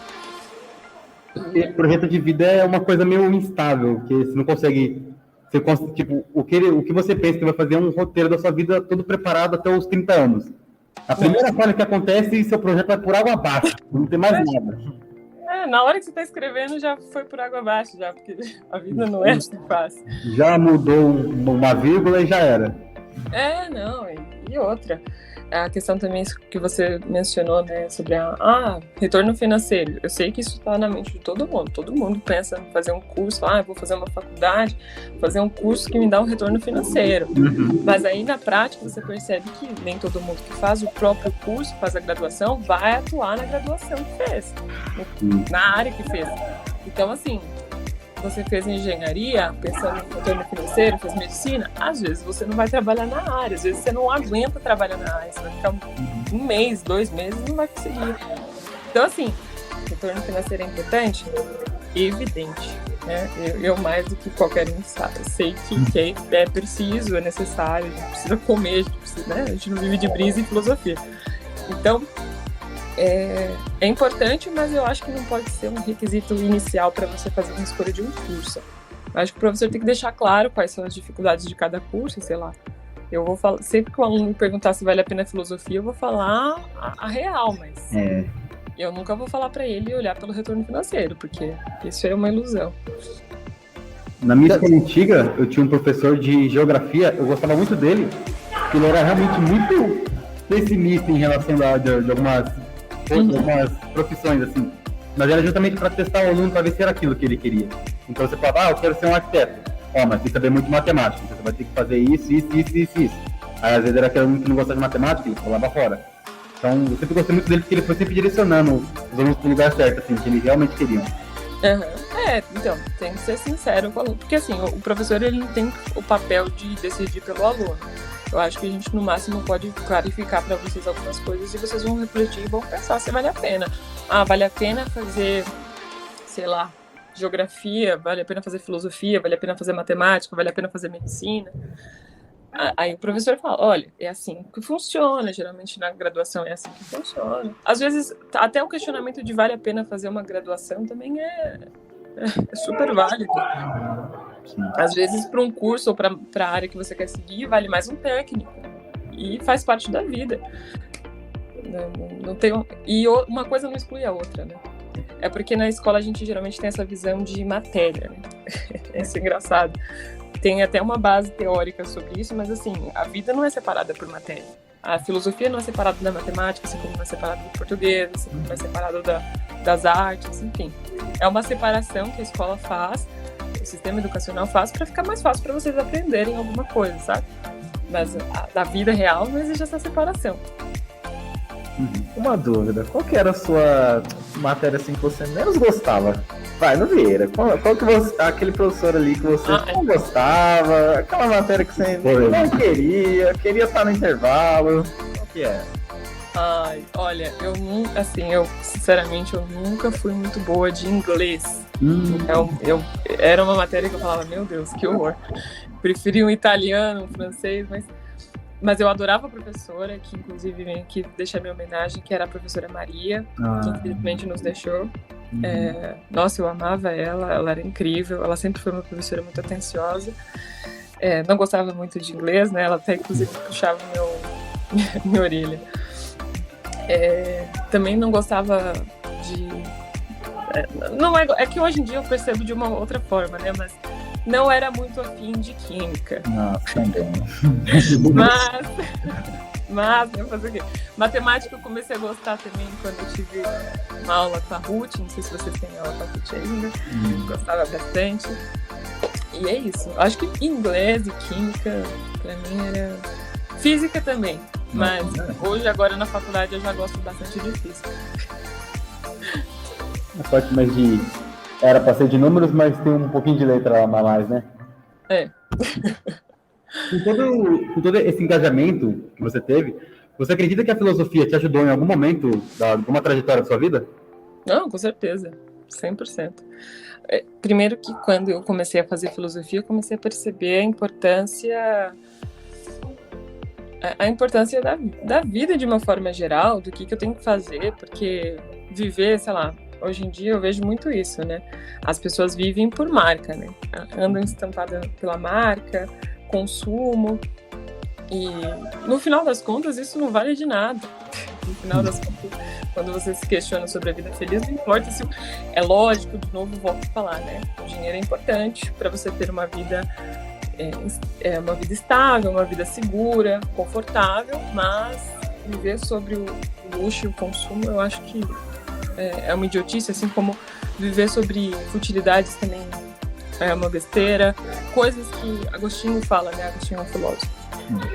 Porque projeto de vida é uma coisa meio instável, que você não consegue... o que você pensa que vai fazer um roteiro da sua vida todo preparado até os 30 anos. A primeira coisa que acontece é seu projeto vai por água abaixo, não tem mais nada. Na hora que você está escrevendo já foi por água abaixo, já, porque a vida não é assim fácil. Já mudou uma vírgula e já era. Não, e outra. A questão também que você mencionou, né, sobre retorno financeiro. Eu sei que isso está na mente de todo mundo. Todo mundo pensa em fazer um curso, eu vou fazer uma faculdade, fazer um curso que me dá um retorno financeiro. Mas aí, na prática, você percebe que nem todo mundo que faz o próprio curso, faz a graduação, vai atuar na graduação que fez, na área que fez. Então, assim, você fez engenharia, pensando em retorno financeiro, fez medicina, às vezes você não vai trabalhar na área, às vezes você não aguenta trabalhar na área, você vai ficar um mês, 2 meses, não vai conseguir. Então, assim, retorno financeiro é importante? Evidente, né? Eu mais do que qualquer um sei que é preciso, é necessário, a gente precisa comer, a gente não vive de brisa e filosofia. Então, é importante, mas eu acho que não pode ser um requisito inicial para você fazer uma escolha de um curso. Eu acho que o professor tem que deixar claro quais são as dificuldades de cada curso, sei lá. Eu vou falar, sempre que o aluno me perguntar se vale a pena a filosofia, eu vou falar a real, mas eu nunca vou falar para ele olhar pelo retorno financeiro, porque isso é uma ilusão. Na minha escola antiga, eu tinha um professor de geografia, eu gostava muito dele, porque ele era realmente muito pessimista em relação de algumas profissões, assim. Mas era justamente para testar o aluno, para ver se era aquilo que ele queria. Então você falava, eu quero ser um arquiteto. Mas tem que saber muito de matemática, então você vai ter que fazer isso. Aí às vezes era aquele aluno que não gostava de matemática, ele pulava fora. Então eu sempre gostei muito dele, porque ele foi sempre direcionando os alunos para o lugar certo, assim, que eles realmente queriam. Então, tem que ser sincero com o aluno, porque assim, o professor ele não tem o papel de decidir pelo aluno. Eu acho que a gente, no máximo, pode clarificar para vocês algumas coisas e vocês vão refletir e vão pensar se vale a pena. Vale a pena fazer, sei lá, geografia, vale a pena fazer filosofia, vale a pena fazer matemática, vale a pena fazer medicina. Aí o professor fala, olha, é assim que funciona, geralmente na graduação é assim que funciona. Às vezes, até o questionamento de vale a pena fazer uma graduação também é super válido. Sim. Às vezes, para um curso ou para a área que você quer seguir, vale mais um técnico. E faz parte da vida. Não tem e uma coisa não exclui a outra, né? É porque na escola a gente geralmente tem essa visão de matéria, né? Isso é engraçado. Tem até uma base teórica sobre isso, mas assim, a vida não é separada por matéria. A filosofia não é separada da matemática, assim como não é separada do português, assim como não é separada das artes, enfim. É uma separação que a escola faz, o sistema educacional faz, para ficar mais fácil para vocês aprenderem alguma coisa, sabe? Mas da vida real não existe essa separação. Uma dúvida, qual que era a sua matéria assim que você menos gostava? Vai, no Vieira, qual que você, aquele professor ali que você não gostava, aquela matéria que você não queria estar no intervalo, qual que é? Olha, eu sinceramente, eu nunca fui muito boa de inglês. Então, era uma matéria que eu falava, meu Deus, que horror. Preferia um italiano, um francês, mas eu adorava a professora, que inclusive vem aqui deixar minha homenagem, que era a professora Maria, que infelizmente nos deixou. Nossa, eu amava ela era incrível, ela sempre foi uma professora muito atenciosa. Não gostava muito de inglês, né? Ela até inclusive puxava minha orelha. Também não gostava de... Não é que hoje em dia eu percebo de uma outra forma, né? Mas não era muito afim de química. Também. Mas, vou fazer o quê? Matemática eu comecei a gostar também quando eu tive uma aula com a Ruth, não sei se vocês têm aula com a Ruth ainda, gostava bastante. E é isso. Acho que inglês e química, pra mim, era... Física também, mas hoje, agora na faculdade, eu já gosto bastante de física. A parte mais de... Era pra ser de números, mas tem um pouquinho de letra a mais, né? Com todo esse engajamento que você teve, você acredita que a filosofia te ajudou em algum momento de alguma trajetória da sua vida? Não, com certeza. 100%. Primeiro que quando eu comecei a fazer filosofia, eu comecei a perceber a importância da vida de uma forma geral, do que eu tenho que fazer, porque viver, sei lá, hoje em dia eu vejo muito isso, né? As pessoas vivem por marca, né? Andam estampadas pela marca, consumo, e no final das contas isso não vale de nada. No final das contas, quando você se questiona sobre a vida feliz, não importa se... É lógico, de novo volto a falar, né? O dinheiro é importante para você ter uma vida estável, uma vida segura, confortável, mas viver sobre o luxo e o consumo, eu acho que é uma idiotice, assim como viver sobre futilidades também é uma besteira. Coisas que Agostinho fala, né? Agostinho é um filósofo.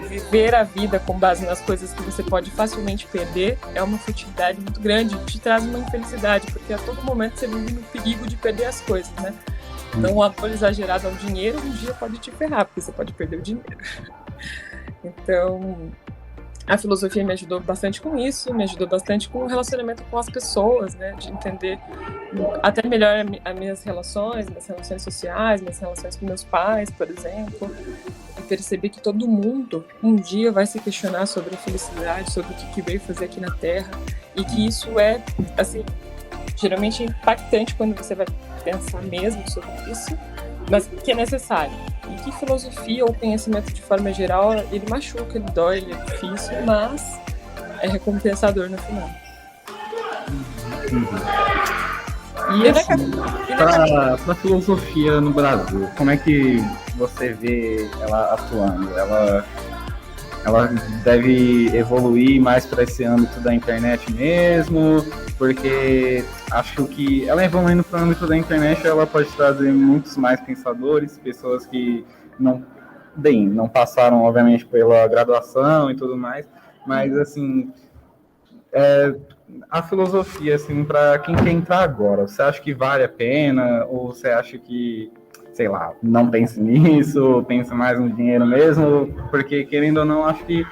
Viver a vida com base nas coisas que você pode facilmente perder é uma futilidade muito grande, te traz uma infelicidade, porque a todo momento você vive no perigo de perder as coisas, né? Então, o amor exagerado ao dinheiro um dia pode te ferrar, porque você pode perder o dinheiro. Então, a filosofia me ajudou bastante com isso, me ajudou bastante com o relacionamento com as pessoas, né? De entender até melhor as minhas relações sociais, minhas relações com meus pais, por exemplo. E perceber que todo mundo um dia vai se questionar sobre a felicidade, sobre o que veio fazer aqui na Terra. E que isso é, assim, geralmente impactante quando você vai pensar mesmo sobre isso, mas que é necessário. E que filosofia ou conhecimento de forma geral, ele machuca, ele dói, ele é difícil, mas é recompensador no final. E assim, para filosofia no Brasil, como é que você vê ela atuando? Ela deve evoluir mais para esse âmbito da internet mesmo, porque acho que ela evoluindo para o âmbito da internet, ela pode trazer muitos mais pensadores, pessoas que não passaram, obviamente, pela graduação e tudo mais, mas, assim, a filosofia, assim, para quem quer entrar agora, você acha que vale a pena, ou você acha que, sei lá, não pense nisso, pensa mais no dinheiro mesmo, porque, querendo ou não, acho que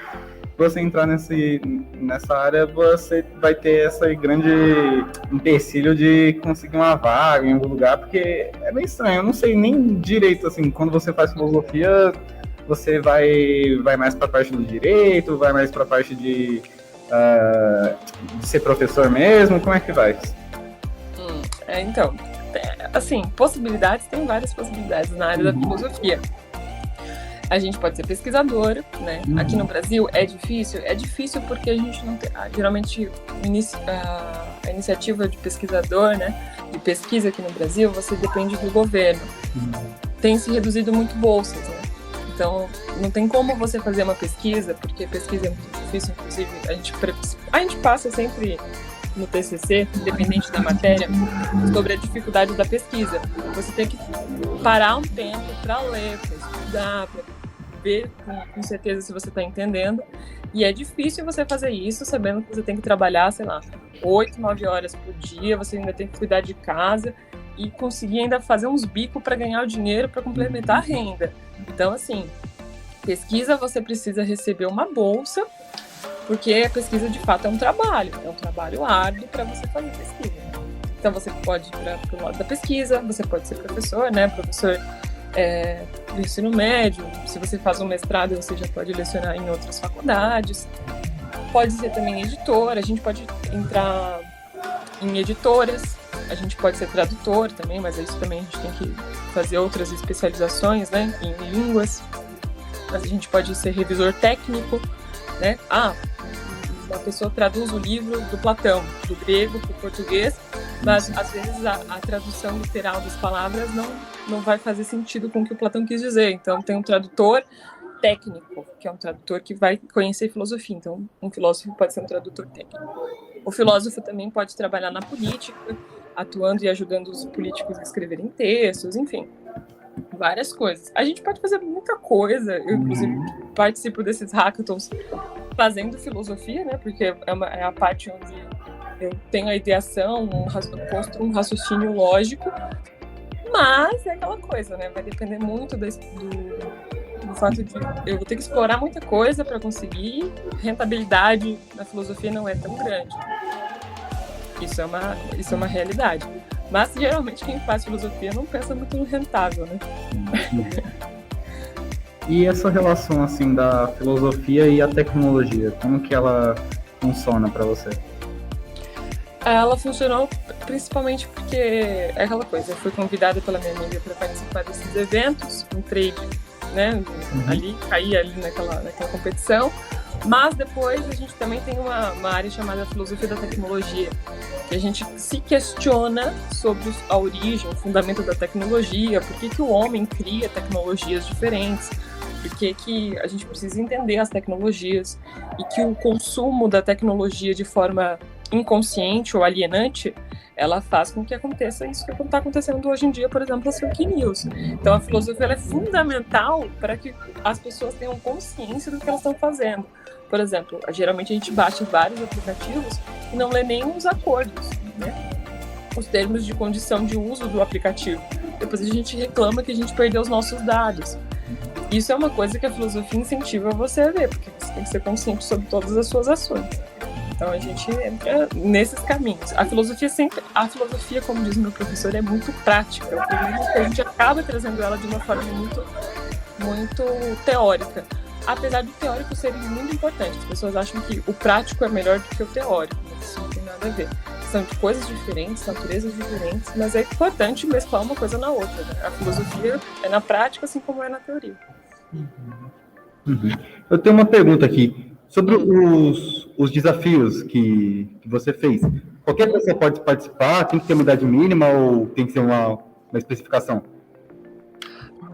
você entrar nessa área, você vai ter esse grande empecilho de conseguir uma vaga em algum lugar, porque é bem estranho, eu não sei nem direito, assim, quando você faz filosofia, você vai mais para a parte do direito, vai mais para a parte de ser professor mesmo, como é que vai? Então, assim, possibilidades, tem várias possibilidades na área da filosofia. A gente pode ser pesquisadora, né? Aqui no Brasil é difícil porque a gente não tem, geralmente a iniciativa de pesquisador, né? De pesquisa aqui no Brasil, você depende do governo. Tem se reduzido muito bolsas, né? Então, não tem como você fazer uma pesquisa, porque pesquisa é muito difícil, inclusive a gente passa sempre no TCC, independente da matéria, sobre a dificuldade da pesquisa. Você tem que parar um tempo para ler, para estudar, para ver com certeza se você está entendendo. E é difícil você fazer isso sabendo que você tem que trabalhar, sei lá, 8, 9 horas por dia, você ainda tem que cuidar de casa e conseguir ainda fazer uns bicos para ganhar o dinheiro para complementar a renda. Então, assim, pesquisa você precisa receber uma bolsa, porque a pesquisa de fato é um trabalho árduo para você fazer pesquisa. Então você pode ir para o lado da pesquisa, você pode ser professor, né? Professor do ensino médio, se você faz um mestrado você já pode lecionar em outras faculdades. Pode ser também editor, a gente pode entrar em editoras, a gente pode ser tradutor também, mas isso também a gente tem que fazer outras especializações, né? Em línguas. Mas a gente pode ser revisor técnico, né? Uma pessoa traduz o livro do Platão, do grego para o português, mas às vezes a tradução literal das palavras não vai fazer sentido com o que o Platão quis dizer. Então tem um tradutor técnico, que é um tradutor que vai conhecer filosofia. Então um filósofo pode ser um tradutor técnico. O filósofo também pode trabalhar na política, atuando e ajudando os políticos a escreverem textos, enfim, várias coisas. A gente pode fazer muita coisa, eu inclusive participo desses hackathons fazendo filosofia, né, porque é a parte onde eu tenho a ideação, construo um raciocínio lógico, mas é aquela coisa, né, vai depender muito do fato de eu vou ter que explorar muita coisa para conseguir, rentabilidade na filosofia não é tão grande. Isso é uma realidade. Mas, geralmente, quem faz filosofia não pensa muito no rentável, né? E essa relação, assim, da filosofia e a tecnologia, como que ela funciona para você? Ela funcionou principalmente porque é aquela coisa, eu fui convidada pela minha amiga para participar desses eventos, entrei, né, caí ali naquela competição. Mas depois a gente também tem uma área chamada filosofia da tecnologia, que a gente se questiona sobre a origem, o fundamento da tecnologia, por que o homem cria tecnologias diferentes, por que a gente precisa entender as tecnologias e que o consumo da tecnologia de forma inconsciente ou alienante, ela faz com que aconteça isso que está acontecendo hoje em dia, por exemplo, as fake news. Então a filosofia ela é fundamental para que as pessoas tenham consciência do que elas estão fazendo. Por exemplo, geralmente a gente baixa vários aplicativos e não lê nem os acordos, né? Os termos de condição de uso do aplicativo. depois a gente reclama que a gente perdeu os nossos dados. Isso é uma coisa que a filosofia incentiva você a ver, porque você tem que ser consciente sobre todas as suas ações. Então a gente entra nesses caminhos. A filosofia, como diz o meu professor, é muito prática. O problema é que a gente acaba trazendo ela de uma forma muito teórica. Apesar do teórico ser muito importante. As pessoas acham que o prático é melhor do que o teórico, mas isso não tem nada a ver. São de coisas diferentes, naturezas diferentes, mas é importante mesclar uma coisa na outra, né? A filosofia é na prática, assim como é na teoria. Eu tenho uma pergunta aqui sobre os desafios que você fez. Qualquer pessoa pode participar? Tem que ter uma idade mínima ou tem que ser uma especificação?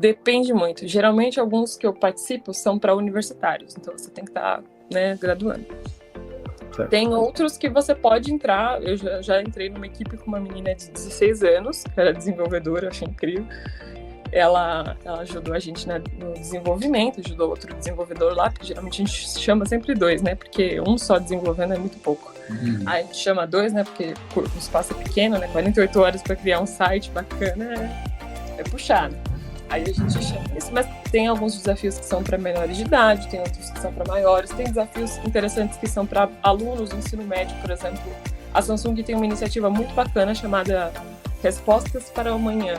Depende muito. Geralmente, alguns que eu participo são para universitários, então você tem que estar, né, graduando. Certo. Tem outros que você pode entrar. Eu já entrei numa equipe com uma menina de 16 anos, que era desenvolvedora, eu achei incrível. Ela ajudou a gente no desenvolvimento, ajudou outro desenvolvedor lá, porque geralmente a gente chama sempre 2, né? Porque um só desenvolvendo é muito pouco. Aí a gente chama 2, né? Porque o espaço é pequeno, né? 48 horas para criar um site bacana é puxado. Aí a gente chama isso, mas tem alguns desafios que são para menores de idade, tem outros que são para maiores, tem desafios interessantes que são para alunos do ensino médio, por exemplo. A Samsung tem uma iniciativa muito bacana chamada Respostas para o Amanhã.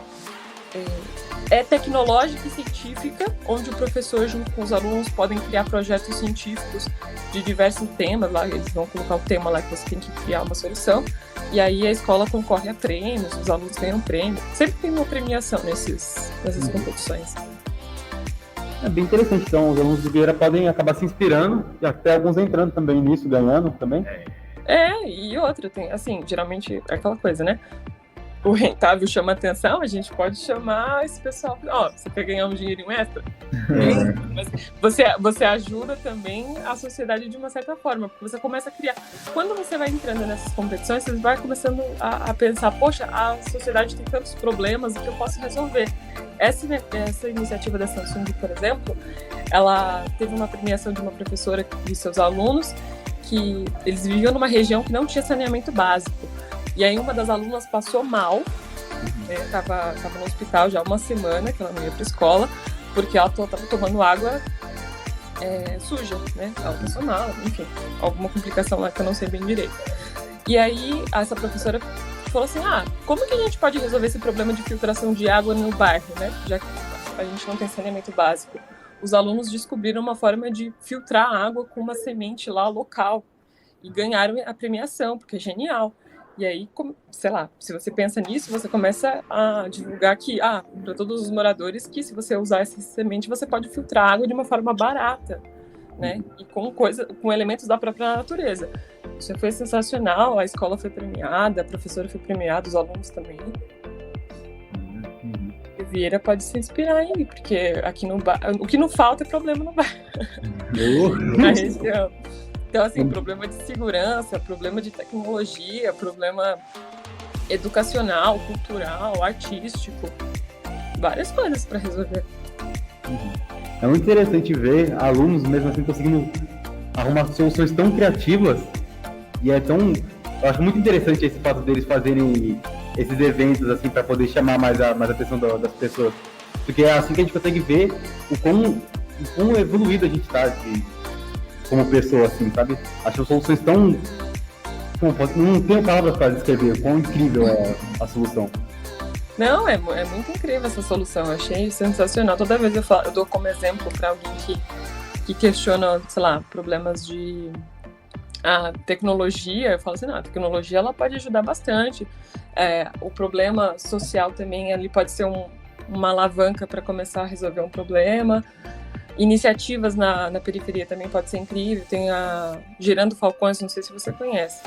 É tecnológica e científica, onde o professor, junto com os alunos, podem criar projetos científicos de diversos temas. Lá eles vão colocar o tema lá que você tem que criar uma solução. E aí a escola concorre a prêmios, os alunos ganham prêmio. Sempre tem uma premiação nessas competições. É bem interessante. Então, os alunos do Vieira podem acabar se inspirando e até alguns entrando também nisso, ganhando também. E outra, tem, assim, geralmente é aquela coisa, né? O rentável chama atenção, a gente pode chamar esse pessoal, você quer ganhar um dinheirinho extra? Mas você ajuda também a sociedade de uma certa forma, porque você começa a criar. Quando você vai entrando nessas competições, você vai começando a pensar, poxa, a sociedade tem tantos problemas, o que eu posso resolver? Essa iniciativa da Samsung, por exemplo, ela teve uma premiação de uma professora e seus alunos, que eles viviam numa região que não tinha saneamento básico. E aí uma das alunas passou mal, tava no hospital já há uma semana, que ela não ia para a escola, porque ela estava tomando água suja, né? Ela passou mal, enfim, alguma complicação lá que eu não sei bem direito. E aí essa professora falou assim, como que a gente pode resolver esse problema de filtração de água no bairro, né? Já que a gente não tem saneamento básico. Os alunos descobriram uma forma de filtrar a água com uma semente lá local e ganharam a premiação, porque é genial. E aí, sei lá, se você pensa nisso, você começa a divulgar que, para todos os moradores, que se você usar essa semente, você pode filtrar água de uma forma barata, né? E com elementos da própria natureza. Isso foi sensacional, a escola foi premiada, a professora foi premiada, os alunos também. E Vieira pode se inspirar aí, porque aqui no o que não falta é problema no bairro. Na região. Então, assim, problema de segurança, problema de tecnologia, problema educacional, cultural, artístico, várias coisas para resolver. É muito interessante ver alunos mesmo assim conseguindo arrumar soluções tão criativas e eu acho muito interessante esse fato deles fazerem esses eventos assim para poder chamar mais a atenção das pessoas, porque é assim que a gente consegue ver o quão evoluído a gente está como pessoa, assim, sabe? Acho soluções tão... Não tenho palavras para descrever quão incrível é a solução. Não, é muito incrível essa solução. Eu achei sensacional. Toda vez eu dou como exemplo para alguém que questiona, sei lá, problemas de tecnologia. Eu falo assim, a tecnologia ela pode ajudar bastante. O problema social também ele pode ser uma alavanca para começar a resolver um problema. Iniciativas na periferia também pode ser incrível. Tem a Gerando Falcões, não sei se você conhece.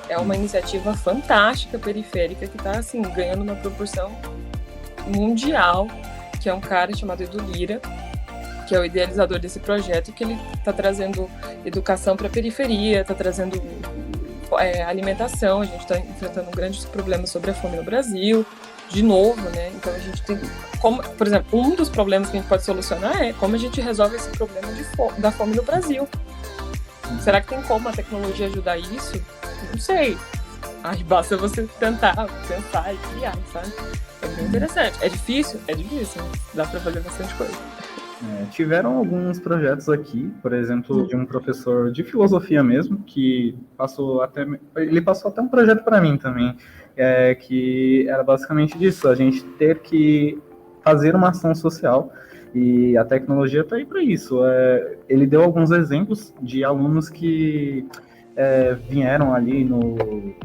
É uma iniciativa fantástica periférica que está assim, ganhando uma proporção mundial, que é um cara chamado Edu Lira, que é o idealizador desse projeto, que ele está trazendo educação para a periferia, está trazendo alimentação. A gente está enfrentando grandes problemas sobre a fome no Brasil, de novo, né? Então a gente tem... por exemplo, um dos problemas que a gente pode solucionar é como a gente resolve esse problema da fome no Brasil. Será que tem como a tecnologia ajudar isso? Não sei. Aí basta você tentar pensar e criar, sabe? É bem interessante. É difícil? É difícil. Dá para fazer bastante coisa. Tiveram alguns projetos aqui, por exemplo, de um professor de filosofia mesmo, que ele passou até um projeto para mim também, que era basicamente disso, a gente ter que fazer uma ação social, e a tecnologia está aí para isso. Ele deu alguns exemplos de alunos que vieram ali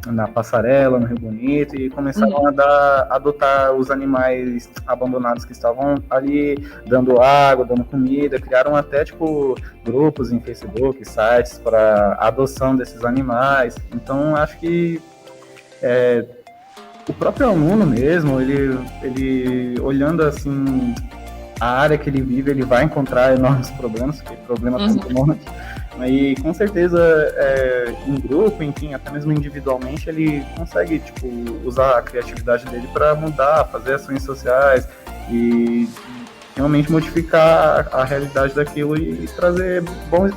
na passarela, no Rio Bonito, e começaram a adotar os animais abandonados que estavam ali, dando água, dando comida, criaram até, grupos em Facebook, sites para adoção desses animais. Então, acho que o próprio aluno mesmo, ele olhando assim a área que ele vive, ele vai encontrar enormes problemas, porque problema tem todo mundo. E com certeza, em grupo, enfim, até mesmo individualmente, ele consegue usar a criatividade dele para mudar, fazer ações sociais e realmente modificar a realidade daquilo e trazer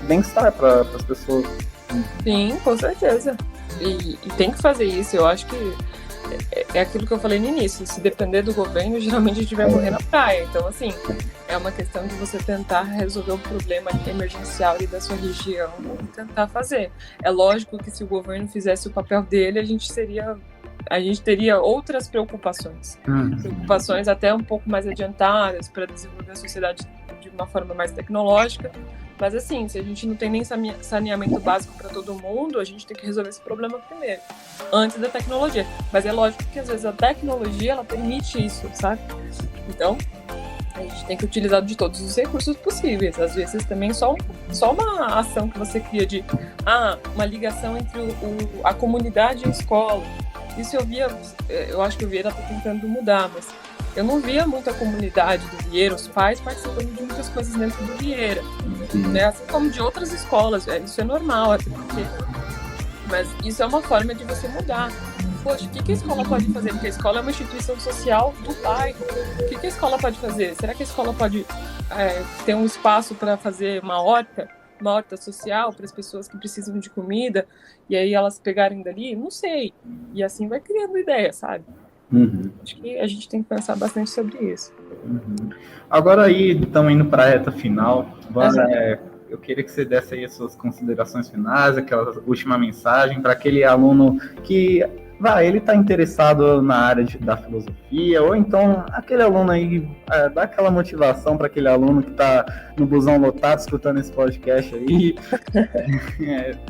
bem-estar para as pessoas. Sim, com certeza. E tem que fazer isso. Eu acho que é aquilo que eu falei no início. Se depender do governo, geralmente a gente vai morrer na praia. Então, assim, é uma questão de você tentar resolver o problema emergencial ali da sua região e tentar fazer. É lógico que se o governo fizesse o papel dele, a gente teria outras preocupações. Preocupações até um pouco mais adiantadas para desenvolver a sociedade de uma forma mais tecnológica. Mas assim, se a gente não tem nem saneamento básico para todo mundo, a gente tem que resolver esse problema primeiro, antes da tecnologia. Mas é lógico que às vezes a tecnologia, ela permite isso, sabe? Então, a gente tem que utilizar de todos os recursos possíveis. Às vezes também só uma ação que você cria de uma ligação entre a comunidade e a escola. Isso eu acho que o Vieira está tentando mudar, mas eu não via muita comunidade do Vieira, os pais participando de muitas coisas dentro do Vieira, né? Assim como de outras escolas. Isso é normal, até porque... Mas isso é uma forma de você mudar. Poxa, o que a escola pode fazer? Porque a escola é uma instituição social do bairro. O que a escola pode fazer? Será que a escola pode ter um espaço para fazer uma horta social para as pessoas que precisam de comida, e aí elas pegarem dali? Não sei. E assim vai criando ideia, sabe? Acho que a gente tem que pensar bastante sobre isso. Agora aí, estamos indo para a reta final. Eu queria que você desse aí as suas considerações finais, aquela última mensagem para aquele aluno que ele está interessado na área da filosofia, ou então aquele aluno aí, dá aquela motivação para aquele aluno que está no busão lotado escutando esse podcast aí.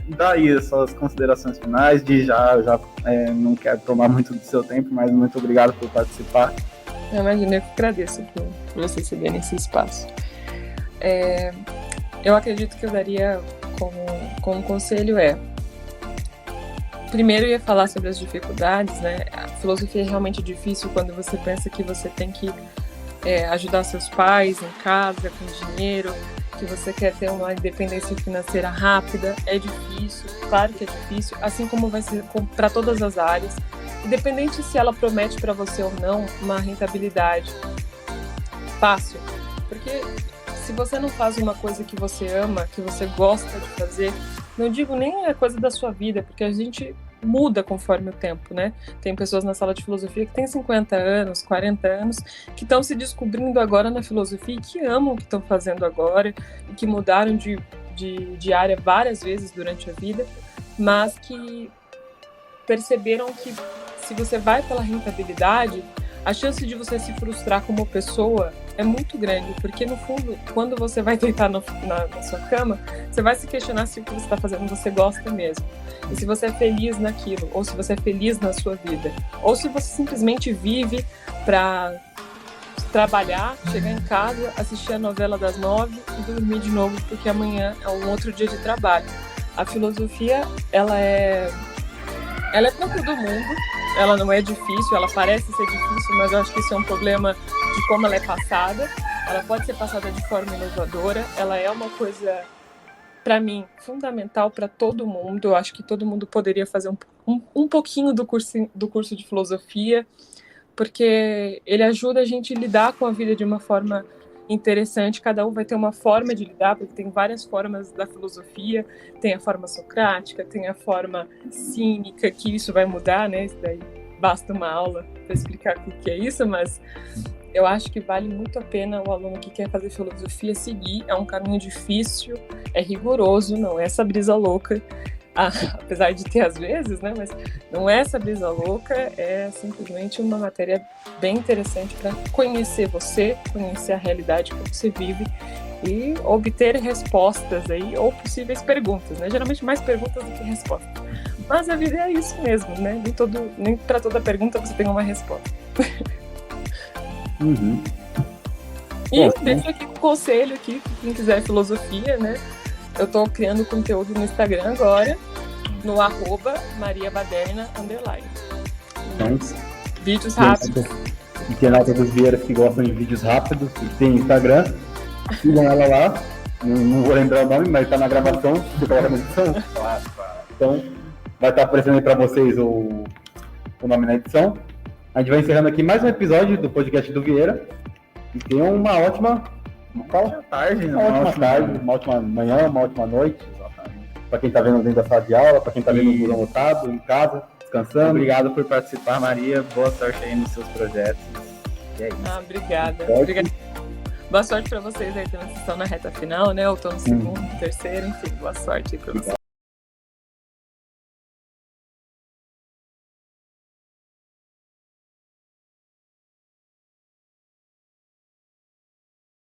Dá aí as suas considerações finais. Não quero tomar muito do seu tempo, mas muito obrigado por participar. Eu imagino, eu que agradeço por vocês cederem esse espaço. Eu acredito que eu daria como conselho primeiro eu ia falar sobre as dificuldades, né? A filosofia é realmente difícil quando você pensa que você tem que ajudar seus pais em casa, com dinheiro, que você quer ter uma independência financeira rápida. É difícil, claro que é difícil, assim como vai ser para todas as áreas, independente se ela promete para você ou não uma rentabilidade fácil, porque se você não faz uma coisa que você ama, que você gosta de fazer, não digo nem a coisa da sua vida, porque a gente muda conforme o tempo, né? Tem pessoas na sala de filosofia que têm 50 anos, 40 anos, que estão se descobrindo agora na filosofia e que amam o que estão fazendo agora e que mudaram de área várias vezes durante a vida, mas que perceberam que se você vai pela rentabilidade, a chance de você se frustrar como pessoa é muito grande, porque no fundo, quando você vai deitar na sua cama, você vai se questionar se o que você está fazendo você gosta mesmo, e se você é feliz naquilo, ou se você é feliz na sua vida, ou se você simplesmente vive para trabalhar, chegar em casa, assistir a novela das 9 e dormir de novo, porque amanhã é um outro dia de trabalho. A filosofia, ela é para todo mundo. Ela não é difícil, ela parece ser difícil, mas eu acho que isso é um problema de como ela é passada. Ela pode ser passada de forma inovadora, ela é uma coisa, para mim, fundamental para todo mundo. Eu acho que todo mundo poderia fazer um pouquinho do curso de filosofia, porque ele ajuda a gente a lidar com a vida de uma forma interessante. Cada um vai ter uma forma de lidar, porque tem várias formas da filosofia, tem a forma socrática, tem a forma cínica, que isso vai mudar, né? Isso daí basta uma aula para explicar o que é isso, mas eu acho que vale muito a pena o aluno que quer fazer filosofia seguir. É um caminho difícil, é rigoroso, não é essa brisa louca, apesar de ter às vezes, né? Mas não é essa brisa louca, é simplesmente uma matéria bem interessante para conhecer você, conhecer a realidade que você vive e obter respostas aí, ou possíveis perguntas, né? Geralmente mais perguntas do que respostas. Mas a vida é isso mesmo, né? Nem para toda pergunta você tem uma resposta. Uhum. E deixo aqui um conselho aqui, quem quiser filosofia, né? Eu tô criando conteúdo no Instagram agora, no @mariabaderna_. Então, vídeos rápidos. internautas dos Vieiras que gostam de vídeos rápidos, que tem Instagram, sigam ela lá. Não vou lembrar o nome, mas tá na gravação, você coloca na edição. Claro. Então, vai estar aparecendo aí para vocês o nome na edição. A gente vai encerrando aqui mais um episódio do podcast do Vieira. E tenham uma ótima tarde, uma ótima tarde, uma ótima manhã, uma ótima noite. Para quem está vendo dentro da sala de aula, para quem está vendo o busão lotado, em casa, descansando. Obrigado por participar, Maria. Boa sorte aí nos seus projetos. E é isso. Obrigada. Boa sorte para vocês aí também, que estão na reta final, né? Ou estão no segundo, terceiro, enfim, boa sorte aí para vocês.